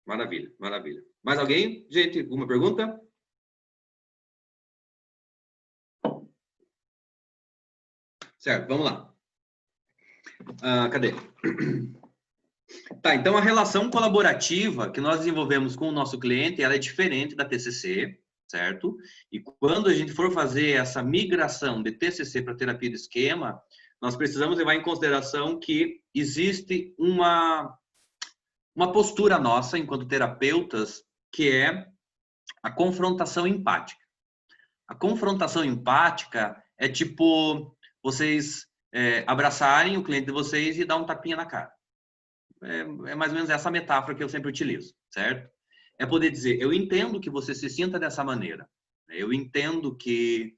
Maravilha, maravilha. Mais alguém? Gente, alguma pergunta? Certo, vamos lá. Cadê? Tá, então a relação colaborativa que nós desenvolvemos com o nosso cliente, ela é diferente da TCC, certo? E quando a gente for fazer essa migração de TCC para terapia de esquema, nós precisamos levar em consideração que existe uma postura nossa, enquanto terapeutas, que é a confrontação empática. A confrontação empática é tipo vocês abraçarem o cliente de vocês e dar um tapinha na cara. É mais ou menos essa metáfora que eu sempre utilizo, certo? É poder dizer, eu entendo que você se sinta dessa maneira. Eu entendo que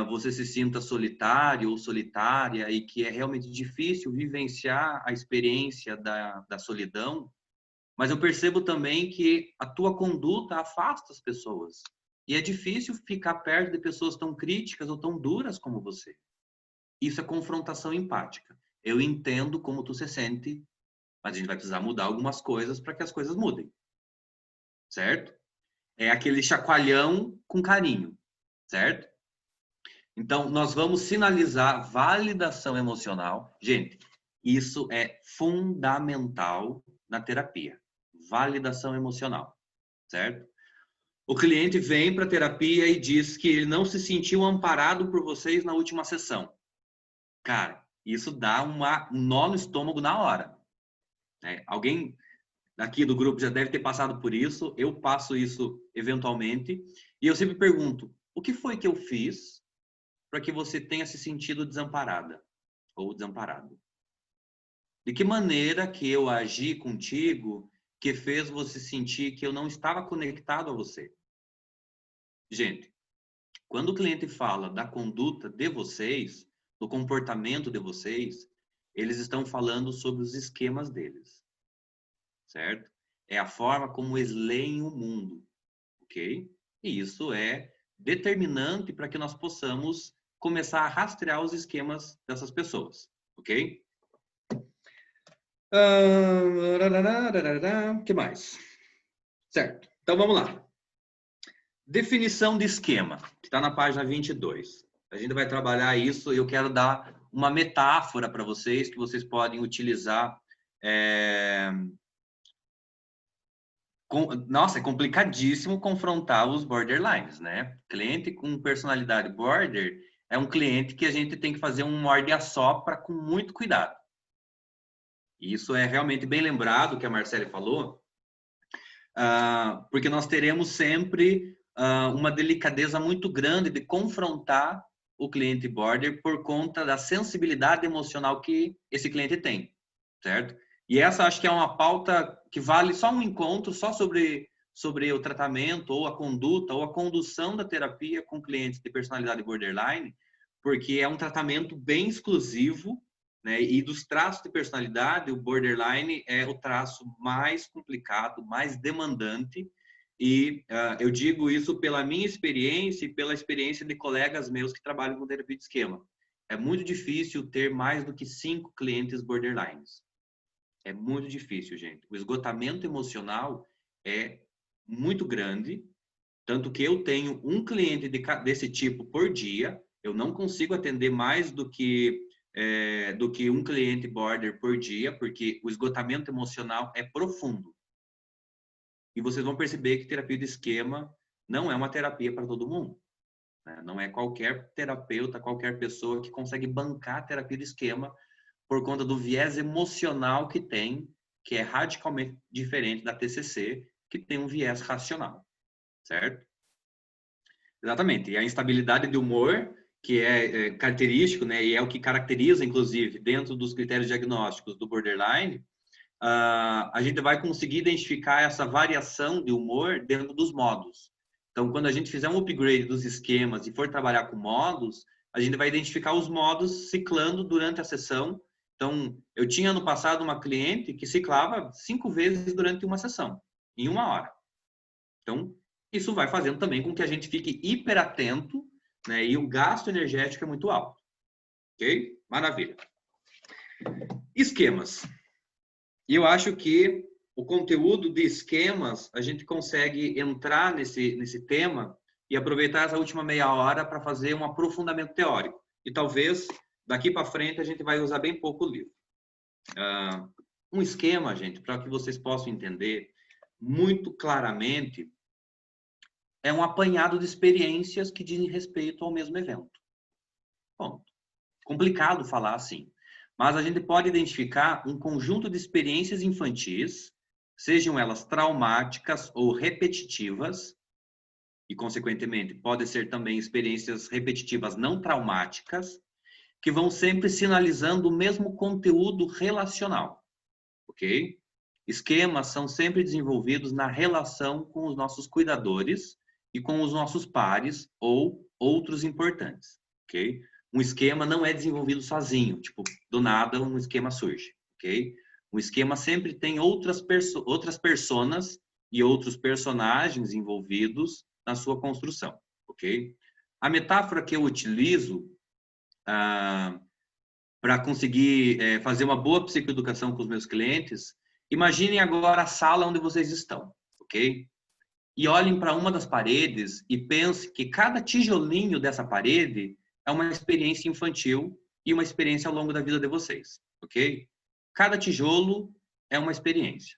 você se sinta solitário ou solitária e que é realmente difícil vivenciar a experiência da solidão, mas eu percebo também que a tua conduta afasta as pessoas. E é difícil ficar perto de pessoas tão críticas ou tão duras como você. Isso é confrontação empática. Eu entendo como tu se sente, mas a gente vai precisar mudar algumas coisas para que as coisas mudem. Certo? É aquele chacoalhão com carinho. Certo? Então, nós vamos sinalizar validação emocional. Gente, isso é fundamental na terapia. Validação emocional. Certo? O cliente vem para a terapia e diz que ele não se sentiu amparado por vocês na última sessão. Cara, isso dá um nó no estômago na hora. Alguém aqui do grupo já deve ter passado por isso. Eu passo isso eventualmente. E eu sempre pergunto, o que foi que eu fiz para que você tenha se sentido desamparada ou desamparado? De que maneira que eu agi contigo que fez você sentir que eu não estava conectado a você? Gente, quando o cliente fala da conduta de vocês, do comportamento de vocês, eles estão falando sobre os esquemas deles, certo? É a forma como eles leem o mundo, ok? E isso é determinante para que nós possamos começar a rastrear os esquemas dessas pessoas, ok? O que mais? Certo, então vamos lá. Definição de esquema, que está na página 22. A gente vai trabalhar isso e eu quero dar uma metáfora para vocês, que vocês podem utilizar. Nossa, é complicadíssimo confrontar os borderlines, né? Cliente com personalidade border é um cliente que a gente tem que fazer um morde-a-sopra com muito cuidado. E isso é realmente bem lembrado, que a Marcele falou, porque nós teremos sempre uma delicadeza muito grande de confrontar o cliente border por conta da sensibilidade emocional que esse cliente tem, certo? E essa acho que é uma pauta que vale só um encontro, só sobre o tratamento ou a conduta ou a condução da terapia com clientes de personalidade borderline, porque é um tratamento bem exclusivo, né? E dos traços de personalidade, o borderline é o traço mais complicado, mais demandante. E eu digo isso pela minha experiência e pela experiência de colegas meus que trabalham com terapia de esquema. É muito difícil ter mais do que 5 clientes borderlines. É muito difícil, gente. O esgotamento emocional é muito grande, tanto que eu tenho um cliente desse tipo por dia. Eu não consigo atender mais do que um cliente border por dia, porque o esgotamento emocional é profundo. E vocês vão perceber que terapia de esquema não é uma terapia para todo mundo, né? Não é qualquer terapeuta, qualquer pessoa que consegue bancar a terapia de esquema por conta do viés emocional que tem, que é radicalmente diferente da TCC, que tem um viés racional, certo? Exatamente. E a instabilidade de humor, que é característico, né, e é o que caracteriza, inclusive, dentro dos critérios diagnósticos do borderline, a gente vai conseguir identificar essa variação de humor dentro dos modos. Então, quando a gente fizer um upgrade dos esquemas e for trabalhar com modos, a gente vai identificar os modos ciclando durante a sessão. Então, eu tinha no passado uma cliente que ciclava 5 vezes durante uma sessão, em 1 hora. Então, isso vai fazendo também com que a gente fique hiper atento, né? E o gasto energético é muito alto. Ok? Maravilha. Esquemas. E eu acho que o conteúdo de esquemas, a gente consegue entrar nesse tema e aproveitar essa última meia hora para fazer um aprofundamento teórico. E talvez, daqui para frente, a gente vai usar bem pouco o livro. Um esquema, gente, para que vocês possam entender muito claramente, é um apanhado de experiências que dizem respeito ao mesmo evento. Ponto. complicado falar assim. Mas a gente pode identificar um conjunto de experiências infantis, sejam elas traumáticas ou repetitivas, e, consequentemente, podem ser também experiências repetitivas não traumáticas, que vão sempre sinalizando o mesmo conteúdo relacional, ok? Esquemas são sempre desenvolvidos na relação com os nossos cuidadores e com os nossos pares ou outros importantes, ok? Um esquema não é desenvolvido sozinho, tipo, do nada um esquema surge, ok? Um esquema sempre tem outras personas e outros personagens envolvidos na sua construção, ok? A metáfora que eu utilizo para conseguir fazer uma boa psicoeducação com os meus clientes, imaginem agora a sala onde vocês estão, ok? E olhem para uma das paredes e pensem que cada tijolinho dessa parede é uma experiência infantil e uma experiência ao longo da vida de vocês, ok? Cada tijolo é uma experiência.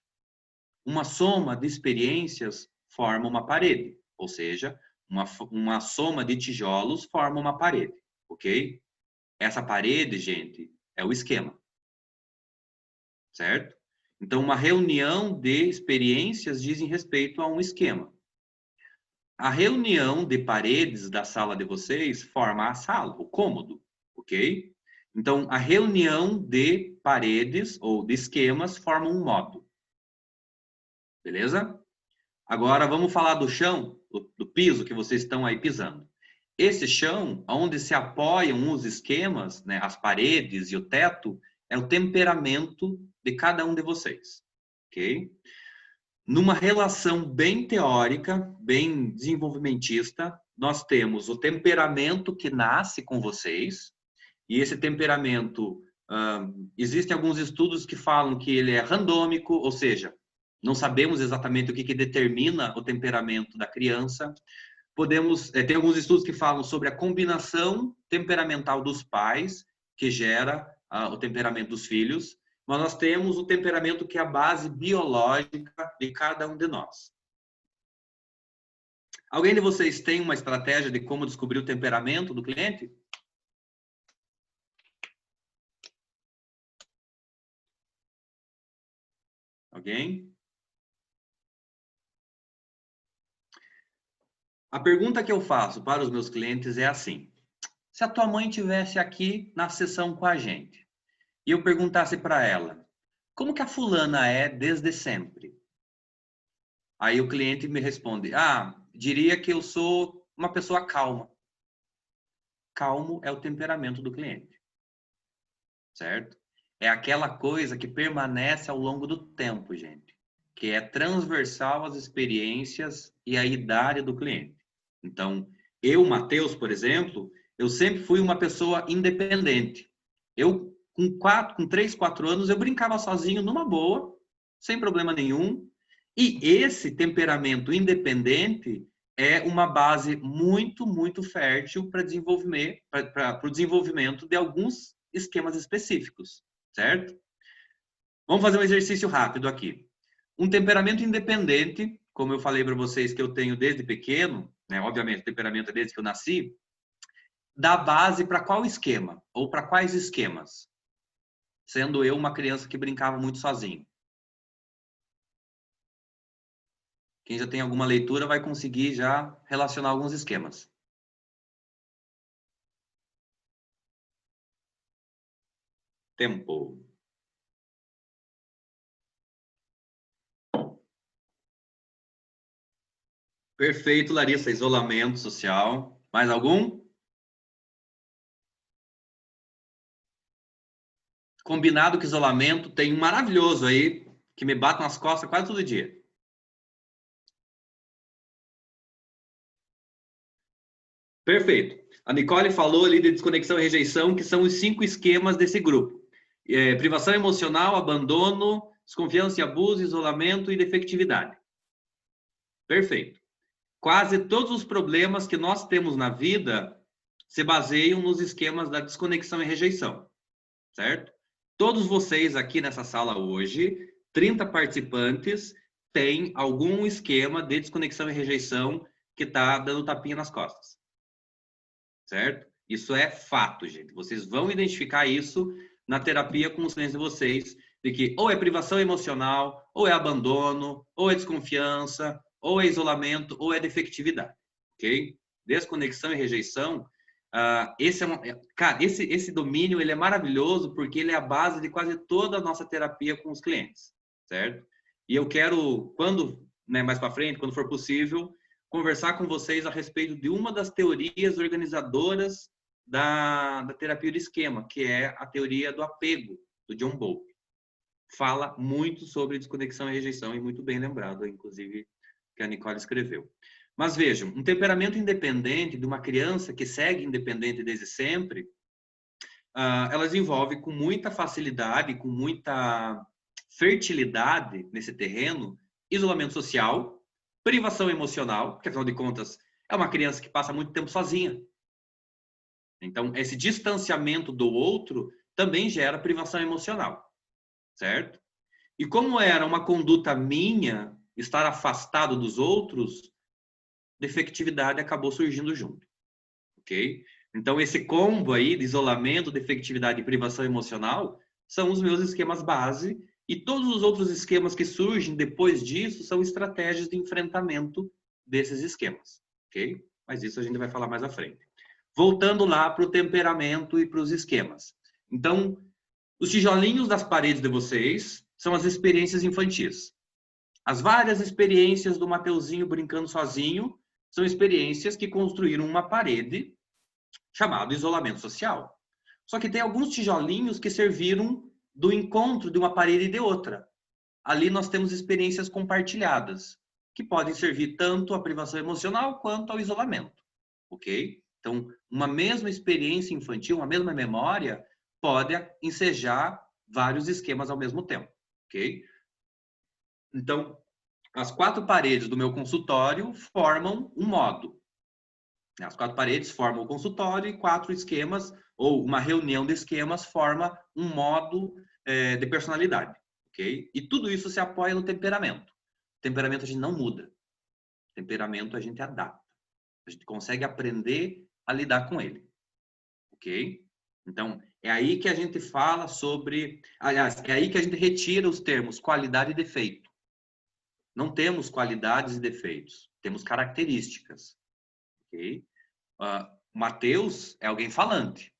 Uma soma de experiências forma uma parede, ou seja, uma soma de tijolos forma uma parede, ok? Essa parede, gente, é o esquema, certo? Então, uma reunião de experiências dizem respeito a um esquema. A reunião de paredes da sala de vocês forma a sala, o cômodo, ok? Então, a reunião de paredes ou de esquemas forma um modo. Beleza? Agora, vamos falar do chão, do piso que vocês estão aí pisando. Esse chão, onde se apoiam os esquemas, né, as paredes e o teto, é o temperamento de cada um de vocês, ok? Numa relação bem teórica, bem desenvolvimentista, nós temos o temperamento que nasce com vocês, e esse temperamento, existem alguns estudos que falam que ele é randômico, ou seja, não sabemos exatamente o que determina o temperamento da criança. Tem alguns estudos que falam sobre a combinação temperamental dos pais, que gera o temperamento dos filhos, mas nós temos o temperamento que é a base biológica de cada um de nós. Alguém de vocês tem uma estratégia de como descobrir o temperamento do cliente? Alguém? A pergunta que eu faço para os meus clientes é assim: se a tua mãe estivesse aqui na sessão com a gente e eu perguntasse para ela, como que a fulana é desde sempre? Aí o cliente me responde, diria que eu sou uma pessoa calma. Calmo é o temperamento do cliente, certo? É aquela coisa que permanece ao longo do tempo, gente, que é transversal às experiências e à idade do cliente. Então, eu, Matheus, por exemplo, eu sempre fui uma pessoa independente. Eu, com 3, 4 anos, eu brincava sozinho numa boa, sem problema nenhum. E esse temperamento independente é uma base muito, muito fértil para o desenvolvimento de alguns esquemas específicos, certo? Vamos fazer um exercício rápido aqui. Um temperamento independente, como eu falei para vocês que eu tenho desde pequeno, né? Obviamente, o temperamento é desde que eu nasci, dá base para qual esquema? Ou para quais esquemas? Sendo eu uma criança que brincava muito sozinho. Quem já tem alguma leitura vai conseguir já relacionar alguns esquemas. Tempo. Perfeito, Larissa. Isolamento social. Mais algum? Combinado que isolamento tem um maravilhoso aí que me bate nas costas quase todo dia. Perfeito. A Nicole falou ali de desconexão e rejeição, que são os 5 esquemas desse grupo. Privação emocional, abandono, desconfiança e abuso, isolamento e defectividade. Perfeito. Quase todos os problemas que nós temos na vida se baseiam nos esquemas da desconexão e rejeição, certo? Todos vocês aqui nessa sala hoje, 30 participantes, têm algum esquema de desconexão e rejeição que está dando tapinha nas costas. Certo? Isso é fato, gente. Vocês vão identificar isso na terapia com os clientes de vocês, de que ou é privação emocional, ou é abandono, ou é desconfiança, ou é isolamento, ou é defectividade, ok? Desconexão e rejeição, cara, esse domínio ele é maravilhoso porque ele é a base de quase toda a nossa terapia com os clientes, certo? E eu quero, quando, né, mais para frente, quando for possível, conversar com vocês a respeito de uma das teorias organizadoras da terapia de esquema, que é a teoria do apego, do John Bowlby. Fala muito sobre desconexão e rejeição, e muito bem lembrado, inclusive, que a Nicole escreveu. Mas vejam, um temperamento independente de uma criança que segue independente desde sempre, ela desenvolve com muita facilidade, com muita fertilidade nesse terreno, isolamento social, privação emocional, porque afinal de contas é uma criança que passa muito tempo sozinha. Então, esse distanciamento do outro também gera privação emocional, certo? E como era uma conduta minha estar afastado dos outros, defectividade acabou surgindo junto, ok? Então, esse combo aí de isolamento, defectividade e privação emocional são os meus esquemas base, e todos os outros esquemas que surgem depois disso são estratégias de enfrentamento desses esquemas, ok? Mas isso a gente vai falar mais à frente. Voltando lá para o temperamento e para os esquemas. Então, os tijolinhos das paredes de vocês são as experiências infantis. As várias experiências do Mateuzinho brincando sozinho são experiências que construíram uma parede chamada isolamento social. Só que tem alguns tijolinhos que serviram do encontro de uma parede e de outra. Ali nós temos experiências compartilhadas, que podem servir tanto à privação emocional quanto ao isolamento, ok? Então, uma mesma experiência infantil, uma mesma memória, pode ensejar vários esquemas ao mesmo tempo, ok? Então, as 4 paredes do meu consultório formam um modo. As 4 paredes formam o consultório e 4 esquemas, ou uma reunião de esquemas, forma um modo de personalidade, ok? E tudo isso se apoia no temperamento. O temperamento a gente não muda. O temperamento a gente adapta. A gente consegue aprender a lidar com ele, ok? Então, é aí que a gente fala sobre... Aliás, é aí que a gente retira os termos qualidade e defeito. Não temos qualidades e defeitos, temos características, ok? Mateus é alguém falante.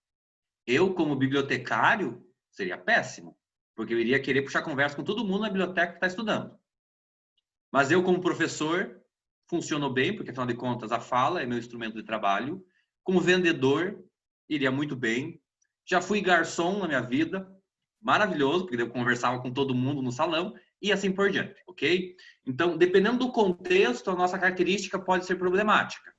Eu, como bibliotecário, seria péssimo, porque eu iria querer puxar conversa com todo mundo na biblioteca que está estudando. Mas eu, como professor, funciono bem, porque, afinal de contas, a fala é meu instrumento de trabalho. Como vendedor, iria muito bem. Já fui garçom na minha vida, maravilhoso, porque eu conversava com todo mundo no salão, e assim por diante, ok? Então, dependendo do contexto, a nossa característica pode ser problemática.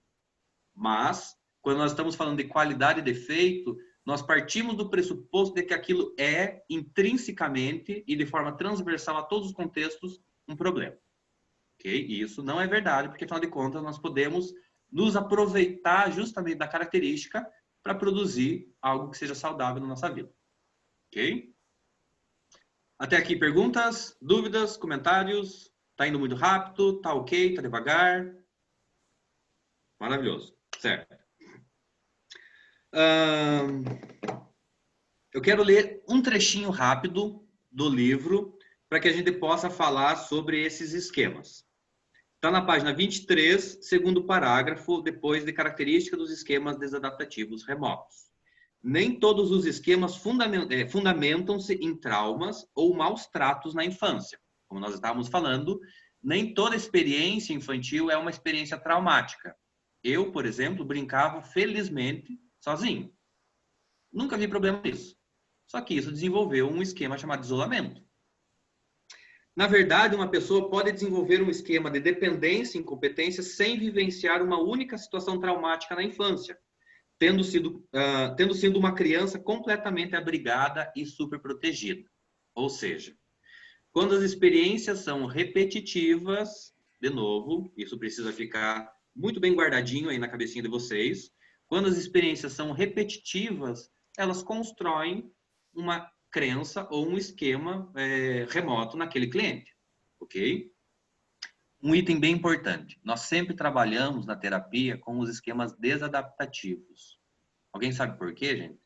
Mas, quando nós estamos falando de qualidade e defeito, nós partimos do pressuposto de que aquilo é intrinsecamente e de forma transversal a todos os contextos um problema. Okay? E isso não é verdade, porque, afinal de contas, nós podemos nos aproveitar justamente da característica para produzir algo que seja saudável na nossa vida. Ok? Até aqui, perguntas, dúvidas, comentários? Tá indo muito rápido? Tá ok? Tá devagar? Maravilhoso. Certo. Eu quero ler um trechinho rápido do livro para que a gente possa falar sobre esses esquemas. Está na página 23, segundo parágrafo, depois de característica dos esquemas desadaptativos remotos. Nem todos os esquemas fundamentam-se em traumas ou maus tratos na infância. Como nós estávamos falando, nem toda experiência infantil é uma experiência traumática. Eu, por exemplo, brincava felizmente sozinho. Nunca vi problema nisso. Só que isso desenvolveu um esquema chamado isolamento. Na verdade, uma pessoa pode desenvolver um esquema de dependência e incompetência sem vivenciar uma única situação traumática na infância, tendo sido uma criança completamente abrigada e superprotegida. Ou seja, quando as experiências são repetitivas, de novo, isso precisa ficar muito bem guardadinho aí na cabecinha de vocês, quando as experiências são repetitivas, elas constroem uma crença ou um esquema remoto naquele cliente, ok? Um item bem importante, nós sempre trabalhamos na terapia com os esquemas desadaptativos. Alguém sabe por quê, gente?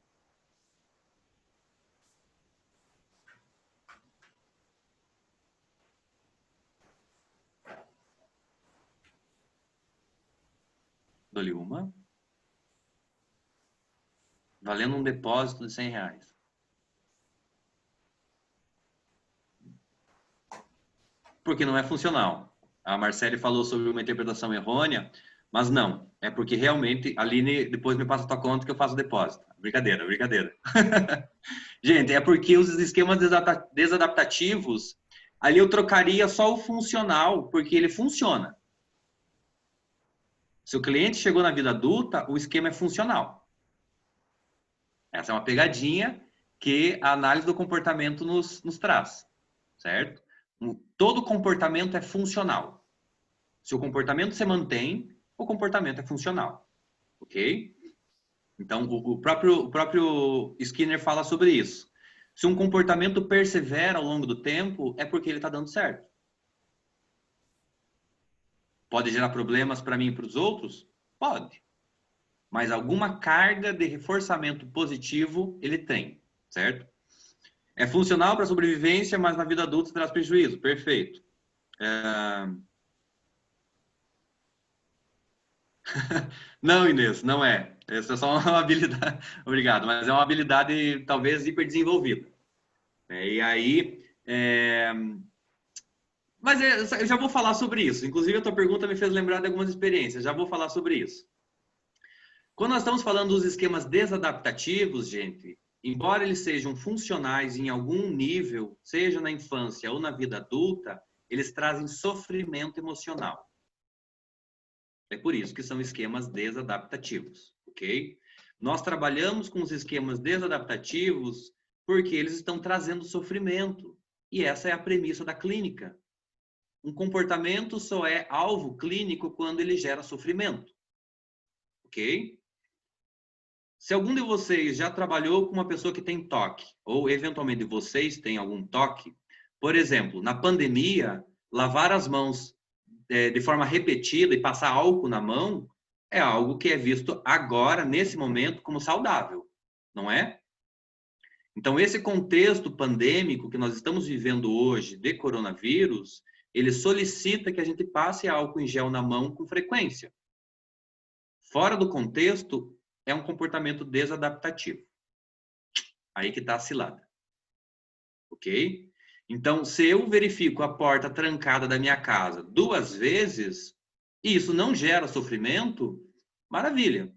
Dou-lhe uma. Valendo um depósito de R$100. Porque não é funcional. A Marcele falou sobre uma interpretação errônea, mas não. É porque realmente, Aline, depois me passa a tua conta que eu faço o depósito. Brincadeira, brincadeira. Gente, é porque os esquemas desadaptativos, ali eu trocaria só o funcional, porque ele funciona. Se o cliente chegou na vida adulta, o esquema é funcional. Essa é uma pegadinha que a análise do comportamento nos traz, certo? Todo comportamento é funcional. Se o comportamento se mantém, o comportamento é funcional, ok? Então, o próprio Skinner fala sobre isso. Se um comportamento persevera ao longo do tempo, é porque ele está dando certo. Pode gerar problemas para mim e para os outros? Pode. Mas alguma carga de reforçamento positivo ele tem, certo? É funcional para a sobrevivência, mas na vida adulta traz prejuízo. Perfeito. Não, Inês, não é. Essa é só uma habilidade. Obrigado, mas é uma habilidade talvez hiperdesenvolvida. E aí. Mas eu já vou falar sobre isso. Inclusive, a tua pergunta me fez lembrar de algumas experiências. Já vou falar sobre isso. Quando nós estamos falando dos esquemas desadaptativos, gente, embora eles sejam funcionais em algum nível, seja na infância ou na vida adulta, eles trazem sofrimento emocional. É por isso que são esquemas desadaptativos, ok? Nós trabalhamos com os esquemas desadaptativos porque eles estão trazendo sofrimento. E essa é a premissa da clínica. Um comportamento só é alvo clínico quando ele gera sofrimento, ok? Se algum de vocês já trabalhou com uma pessoa que tem toque, ou eventualmente vocês têm algum toque, por exemplo, na pandemia, lavar as mãos de forma repetida e passar álcool na mão é algo que é visto agora, nesse momento, como saudável, não é? Então, esse contexto pandêmico que nós estamos vivendo hoje de coronavírus, ele solicita que a gente passe álcool em gel na mão com frequência. Fora do contexto, é um comportamento desadaptativo. Aí que está a cilada. Ok? Então, se eu verifico a porta trancada da minha casa 2 vezes, e isso não gera sofrimento, maravilha.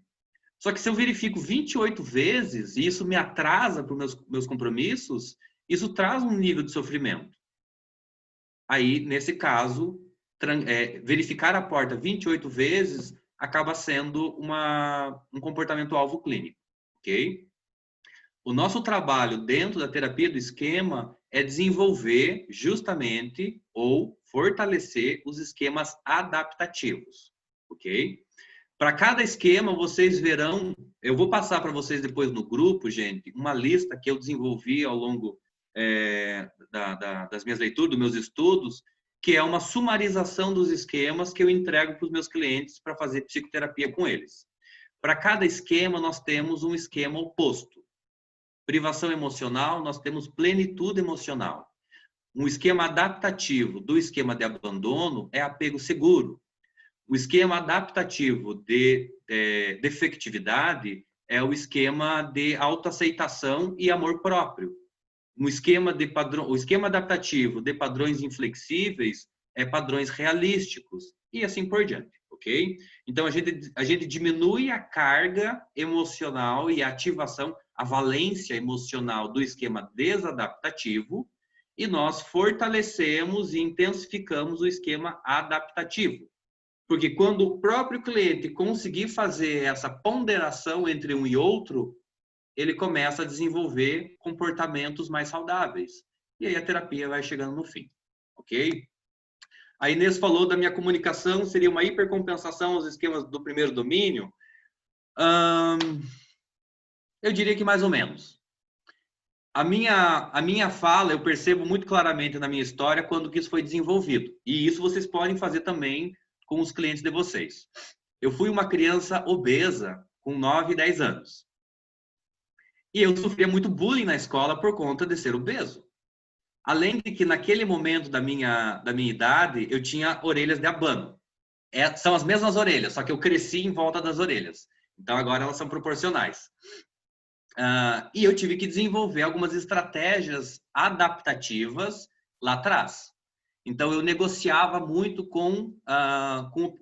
Só que se eu verifico 28 vezes, e isso me atrasa para os meus compromissos, isso traz um nível de sofrimento. Aí, nesse caso, verificar a porta 28 vezes acaba sendo um comportamento alvo clínico, ok? O nosso trabalho dentro da terapia do esquema é desenvolver justamente ou fortalecer os esquemas adaptativos, ok? Para cada esquema, vocês verão, eu vou passar para vocês depois no grupo, gente, uma lista que eu desenvolvi ao longo das minhas leituras, dos meus estudos, que é uma sumarização dos esquemas que eu entrego para os meus clientes para fazer psicoterapia com eles. Para cada esquema, nós temos um esquema oposto. Privação emocional, nós temos plenitude emocional. Um esquema adaptativo do esquema de abandono é apego seguro. O esquema adaptativo de defectividade é o esquema de autoaceitação e amor próprio. O esquema adaptativo de padrões inflexíveis é padrões realísticos e assim por diante, ok? Então, a gente diminui a carga emocional e a ativação, a valência emocional do esquema desadaptativo e nós fortalecemos e intensificamos o esquema adaptativo. Porque quando o próprio cliente conseguir fazer essa ponderação entre um e outro, ele começa a desenvolver comportamentos mais saudáveis. E aí a terapia vai chegando no fim, ok? A Inês falou da minha comunicação, seria uma hipercompensação aos esquemas do primeiro domínio? Eu diria que mais ou menos. A minha fala, eu percebo muito claramente na minha história quando que isso foi desenvolvido. E isso vocês podem fazer também com os clientes de vocês. Eu fui uma criança obesa com 9, 10 anos. E eu sofria muito bullying na escola por conta de ser obeso. Além de que naquele momento da minha idade, eu tinha orelhas de abano. São as mesmas orelhas, só que eu cresci em volta das orelhas. Então agora elas são proporcionais. E eu tive que desenvolver algumas estratégias adaptativas lá atrás. Então eu negociava muito com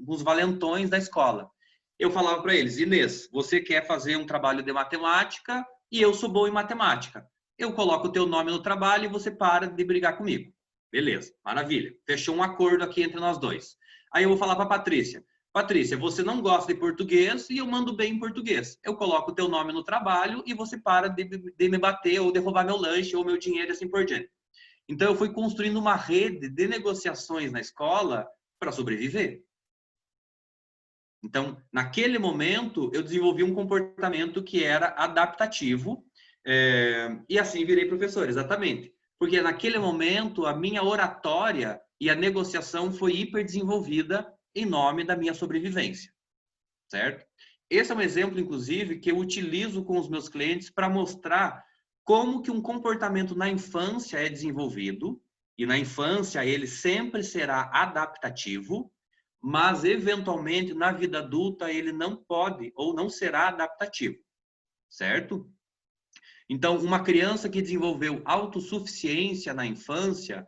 os valentões da escola. Eu falava para eles: Inês, você quer fazer um trabalho de matemática e eu sou bom em matemática. Eu coloco o teu nome no trabalho e você para de brigar comigo. Beleza, maravilha. Fechou um acordo aqui entre nós dois. Aí eu vou falar para a Patrícia: Patrícia, você não gosta de português e eu mando bem em português. Eu coloco o teu nome no trabalho e você para de me bater ou de roubar meu lanche ou meu dinheiro e assim por diante. Então eu fui construindo uma rede de negociações na escola para sobreviver. Então, naquele momento, eu desenvolvi um comportamento que era adaptativo e assim virei professor, exatamente. Porque naquele momento, a minha oratória e a negociação foi hiper desenvolvida em nome da minha sobrevivência, certo? Esse é um exemplo, inclusive, que eu utilizo com os meus clientes para mostrar como que um comportamento na infância é desenvolvido, e na infância ele sempre será adaptativo, mas eventualmente na vida adulta ele não pode ou não será adaptativo, certo? Então, uma criança que desenvolveu autossuficiência na infância,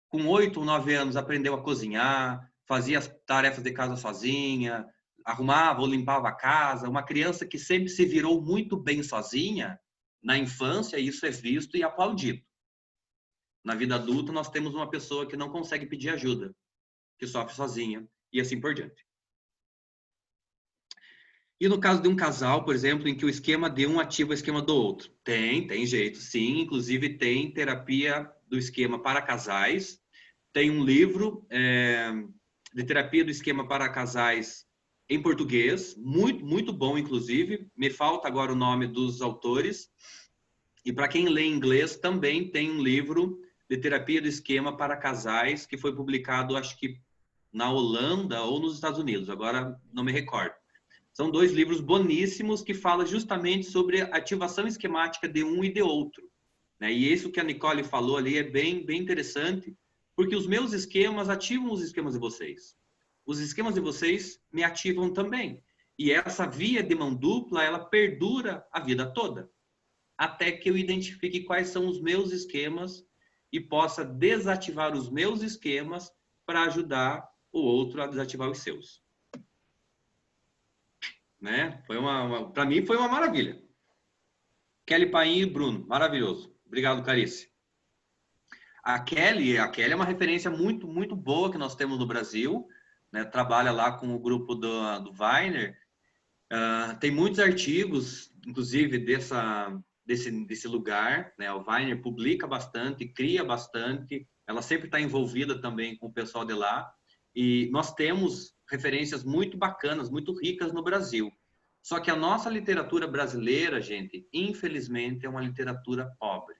com 8 ou 9 anos aprendeu a cozinhar, fazia as tarefas de casa sozinha, arrumava ou limpava a casa, uma criança que sempre se virou muito bem sozinha, na infância isso é visto e aplaudido. Na vida adulta nós temos uma pessoa que não consegue pedir ajuda, que sofre sozinha e assim por diante. E no caso de um casal, por exemplo, em que o esquema de um ativa o esquema do outro? Tem jeito, sim. Inclusive tem terapia do esquema para casais. Tem um livro de terapia do esquema para casais em português, muito bom, inclusive. Me falta agora o nome dos autores. E para quem lê inglês, também tem um livro de terapia do esquema para casais que foi publicado, acho que na Holanda ou nos Estados Unidos. Agora não me recordo. São 2 livros boníssimos que falam justamente sobre a ativação esquemática de um e de outro. Né? E isso que a Nicole falou ali é bem interessante, porque os meus esquemas ativam os esquemas de vocês. Os esquemas de vocês me ativam também. E essa via de mão dupla, ela perdura a vida toda. Até que eu identifique quais são os meus esquemas e possa desativar os meus esquemas para ajudar o outro a desativar os seus. Né? Para mim foi uma maravilha. Kelly Paim e Bruno, maravilhoso. Obrigado, Carice. A Kelly é uma referência muito boa que nós temos no Brasil, né? Trabalha lá com o grupo do Weiner. Tem muitos artigos, inclusive desse lugar, né? O Weiner publica bastante, cria bastante. Ela sempre está envolvida também com o pessoal de lá. E nós temos referências muito bacanas, muito ricas no Brasil. Só que a nossa literatura brasileira, gente, infelizmente é uma literatura pobre.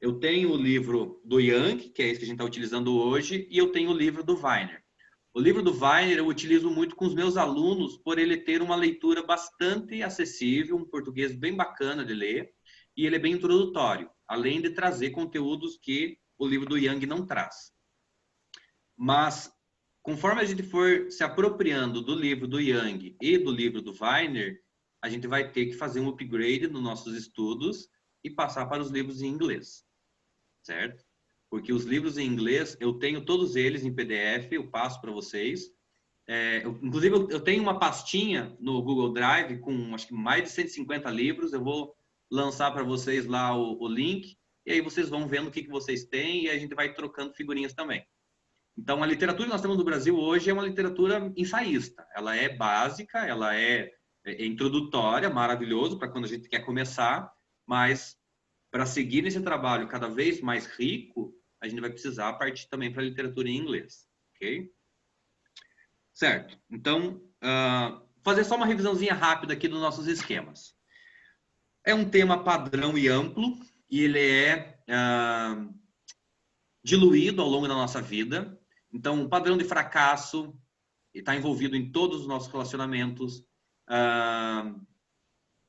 Eu tenho o livro do Jung, que é esse que a gente está utilizando hoje, e eu tenho o livro do Weiner. O livro do Weiner eu utilizo muito com os meus alunos por ele ter uma leitura bastante acessível, um português bem bacana de ler, e ele é bem introdutório, além de trazer conteúdos que o livro do Jung não traz. Mas, conforme a gente for se apropriando do livro do Jung e do livro do Weiner, a gente vai ter que fazer um upgrade nos nossos estudos e passar para os livros em inglês, certo? Porque os livros em inglês, eu tenho todos eles em PDF, eu passo para vocês. Inclusive, eu tenho uma pastinha no Google Drive com, acho que mais de 150 livros. Eu vou lançar para vocês lá o link, e aí vocês vão vendo o que vocês têm e a gente vai trocando figurinhas também. Então, a literatura que nós temos no Brasil hoje é uma literatura ensaísta. Ela é básica, ela é introdutória, maravilhoso para quando a gente quer começar, mas para seguir nesse trabalho cada vez mais rico, a gente vai precisar partir também para a literatura em inglês, ok? Certo. Então, fazer só uma revisãozinha rápida aqui dos nossos esquemas. É um tema padrão e amplo, e ele é diluído ao longo da nossa vida. Então, o padrão de fracasso está envolvido em todos os nossos relacionamentos.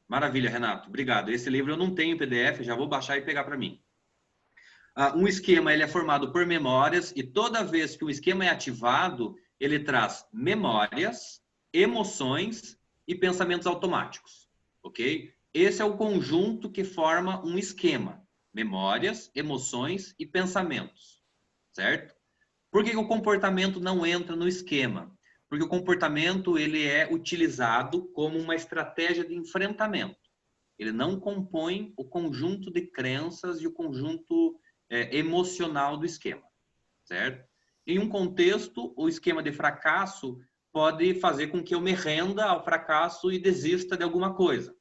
Maravilha, Renato. Obrigado. Esse livro eu não tenho PDF, já vou baixar e pegar para mim. Um esquema ele é formado por memórias e toda vez que o esquema é ativado, ele traz memórias, emoções e pensamentos automáticos, ok? Esse é o conjunto que forma um esquema. Memórias, emoções e pensamentos, certo? Por que o comportamento não entra no esquema? Porque o comportamento ele é utilizado como uma estratégia de enfrentamento. Ele não compõe o conjunto de crenças e o conjunto emocional do esquema, certo? Em um contexto, o esquema de fracasso pode fazer com que eu me renda ao fracasso e desista de alguma coisa.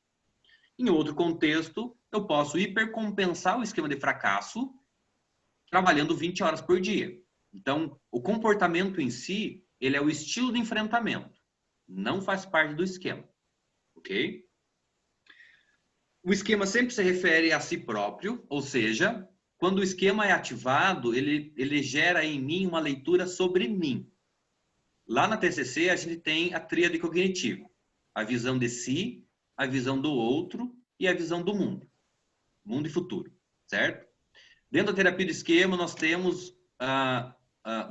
Em outro contexto, eu posso hipercompensar o esquema de fracasso trabalhando 20 horas por dia. Então, o comportamento em si, ele é o estilo de enfrentamento. Não faz parte do esquema. Ok? O esquema sempre se refere a si próprio, ou seja, quando o esquema é ativado, ele gera em mim uma leitura sobre mim. Lá na TCC, a gente tem a tríade cognitiva. A visão de si, a visão do outro e a visão do mundo. Mundo e futuro, certo? Dentro da terapia do esquema, nós temos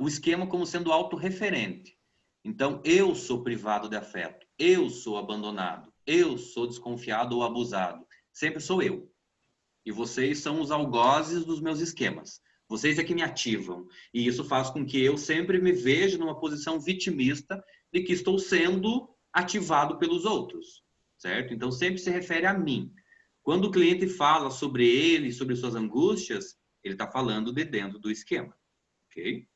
o esquema como sendo autorreferente. Então, eu sou privado de afeto, eu sou abandonado, eu sou desconfiado ou abusado. Sempre sou eu. E vocês são os algozes dos meus esquemas. Vocês é que me ativam. E isso faz com que eu sempre me veja numa posição vitimista de que estou sendo ativado pelos outros, certo? Então, sempre se refere a mim. Quando o cliente fala sobre ele, sobre suas angústias, ele está falando de dentro do esquema, ok?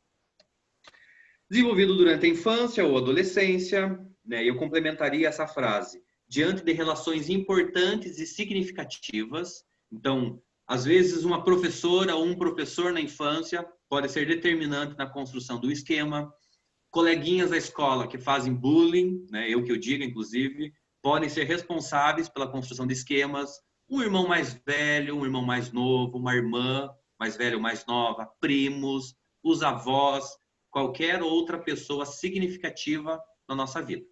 Desenvolvido durante a infância ou adolescência, né? Eu complementaria essa frase. Diante de relações importantes e significativas. Então, às vezes, uma professora ou um professor na infância pode ser determinante na construção do esquema. Coleguinhas da escola que fazem bullying, né? Eu que eu digo, inclusive, podem ser responsáveis pela construção de esquemas. Um irmão mais velho, um irmão mais novo, uma irmã mais velha ou mais nova, primos, os avós, qualquer outra pessoa significativa na nossa vida,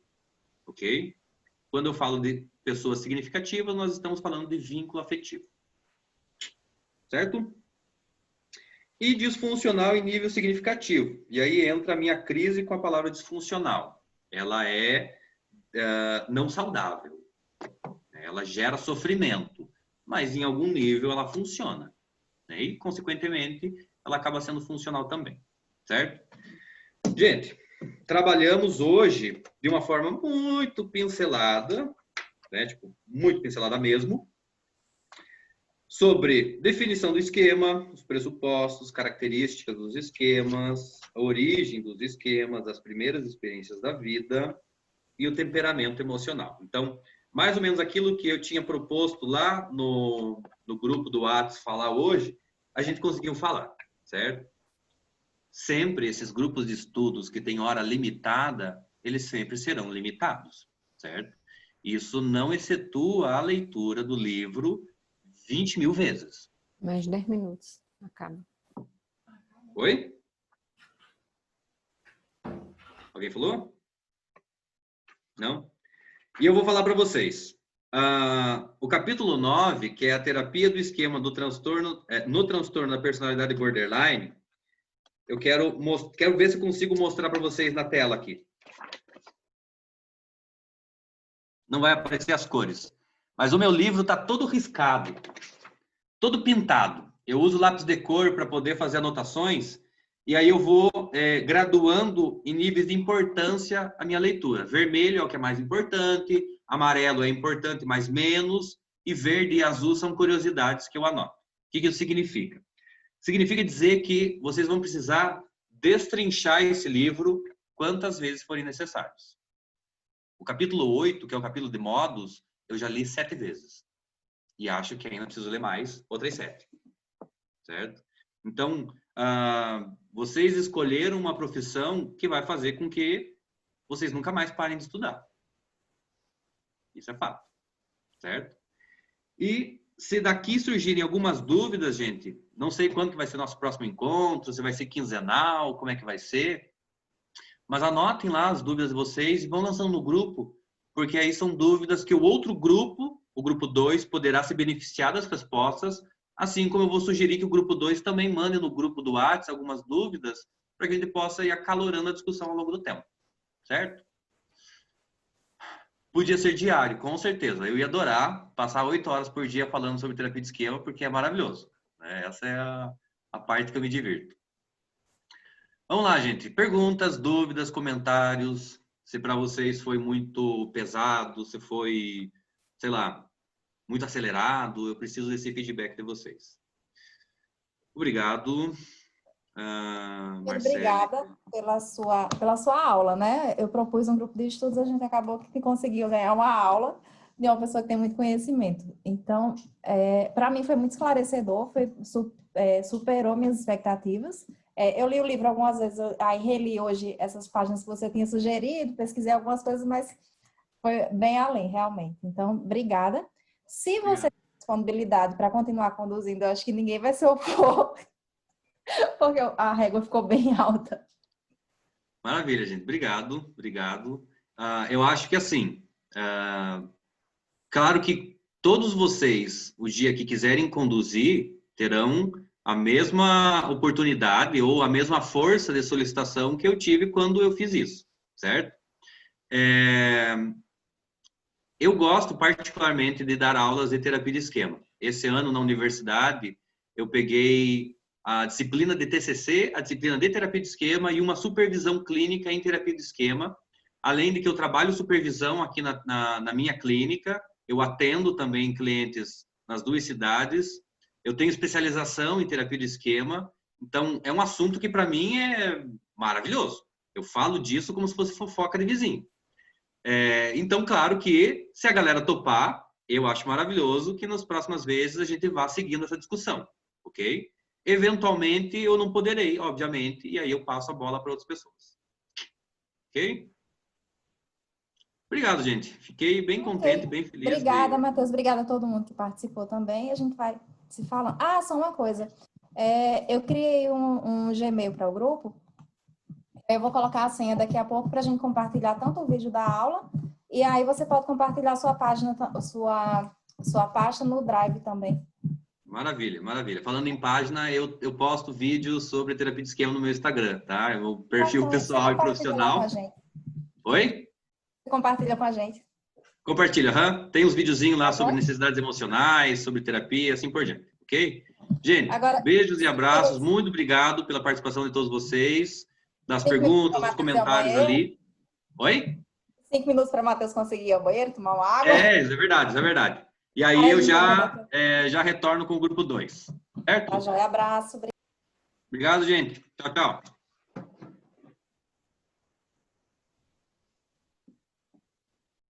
ok? Quando eu falo de pessoas significativas, nós estamos falando de vínculo afetivo, certo? E disfuncional em nível significativo. E aí entra a minha crise com a palavra disfuncional. Ela é não saudável. Ela gera sofrimento, mas em algum nível ela funciona. Né? E, consequentemente, ela acaba sendo funcional também, certo? Gente, trabalhamos hoje de uma forma muito pincelada, né? Tipo, muito pincelada mesmo, sobre definição do esquema, os pressupostos, características dos esquemas, a origem dos esquemas, as primeiras experiências da vida e o temperamento emocional. Então, mais ou menos aquilo que eu tinha proposto lá no grupo do WhatsApp falar hoje, a gente conseguiu falar, certo? Sempre esses grupos de estudos que têm hora limitada, eles sempre serão limitados, certo? Isso não excetua a leitura do livro 20 mil vezes. Mais 10 minutos, acaba. Oi? Alguém falou? Não? E eu vou falar para vocês. O capítulo 9, que é a terapia do esquema do transtorno, no transtorno da personalidade borderline, eu quero ver se eu consigo mostrar para vocês na tela aqui. Não vai aparecer as cores. Mas o meu livro está todo riscado, todo pintado. Eu uso lápis de cor para poder fazer anotações e aí eu vou graduando em níveis de importância a minha leitura. Vermelho é o que é mais importante, amarelo é importante, mas menos, e verde e azul são curiosidades que eu anoto. O que isso significa? Significa dizer que vocês vão precisar destrinchar esse livro quantas vezes forem necessários. O capítulo 8, que é o capítulo de modos, eu já li 7 vezes. E acho que ainda preciso ler mais outras 7. Certo? Então, vocês escolheram uma profissão que vai fazer com que vocês nunca mais parem de estudar. Isso é fato. Certo? E se daqui surgirem algumas dúvidas, gente, não sei quando que vai ser nosso próximo encontro, se vai ser quinzenal, como é que vai ser, mas anotem lá as dúvidas de vocês e vão lançando no grupo, porque aí são dúvidas que o outro grupo, o grupo 2 poderá se beneficiar das respostas, assim como eu vou sugerir que o grupo 2 também mande no grupo do WhatsApp algumas dúvidas, para que a gente possa ir acalorando a discussão ao longo do tempo, certo? Podia ser diário, com certeza. Eu ia adorar passar 8 horas por dia falando sobre terapia de esquema, porque é maravilhoso, né? Essa é a parte que eu me divirto. Vamos lá, gente. Perguntas, dúvidas, comentários. Se para vocês foi muito pesado, se foi, sei lá, muito acelerado, eu preciso desse feedback de vocês. Obrigado, Marcele. Obrigada pela sua aula, né? Eu propus um grupo de estudos, a gente acabou que conseguiu ganhar uma aula de uma pessoa que tem muito conhecimento. Então, para mim foi muito esclarecedor, superou minhas expectativas. Eu li o livro algumas vezes, aí reli hoje essas páginas que você tinha sugerido, pesquisei algumas coisas, mas foi bem além, realmente. Então, obrigada. Se você tem disponibilidade para continuar conduzindo, eu acho que ninguém vai se opor, porque a régua ficou bem alta. Maravilha, gente. Obrigado, obrigado. Eu acho que assim, claro que todos vocês, o dia que quiserem conduzir, terão a mesma oportunidade ou a mesma força de solicitação que eu tive quando eu fiz isso, certo? Eu gosto particularmente de dar aulas de terapia de esquema. Esse ano na universidade eu peguei a disciplina de TCC, a disciplina de terapia de esquema e uma supervisão clínica em terapia de esquema. Além de que eu trabalho supervisão aqui na minha clínica, eu atendo também clientes nas 2 cidades. Eu tenho especialização em terapia de esquema, então é um assunto que para mim é maravilhoso. Eu falo disso como se fosse fofoca de vizinho. Então, claro que se a galera topar, eu acho maravilhoso que nas próximas vezes a gente vá seguindo essa discussão, ok? Eventualmente eu não poderei, obviamente, e aí eu passo a bola para outras pessoas. Ok? Obrigado, gente. Fiquei bem contente, bem feliz. Obrigada, Matheus. Obrigada a todo mundo que participou também. A gente vai se falando. Só uma coisa. Eu criei um Gmail para o grupo. Eu vou colocar a senha daqui a pouco para a gente compartilhar tanto o vídeo da aula, e aí você pode compartilhar sua página no Drive também. Maravilha, maravilha. Falando em página, eu posto vídeos sobre terapia de esquema no meu Instagram, tá? É o perfil pessoal e profissional. Oi? Você compartilha com a gente. Compartilha, tem uns videozinhos lá sobre necessidades emocionais, sobre terapia, assim por diante, ok? Gente, agora, beijos e abraços. Muito obrigado pela participação de todos vocês, das perguntas, dos comentários ali. Oi? 5 minutos para o Matheus conseguir ir ao banheiro, tomar uma água. Isso é verdade, isso é verdade. E aí eu já retorno com o grupo 2, certo? Tá, joia, abraço. Obrigado, gente. Tchau, tchau.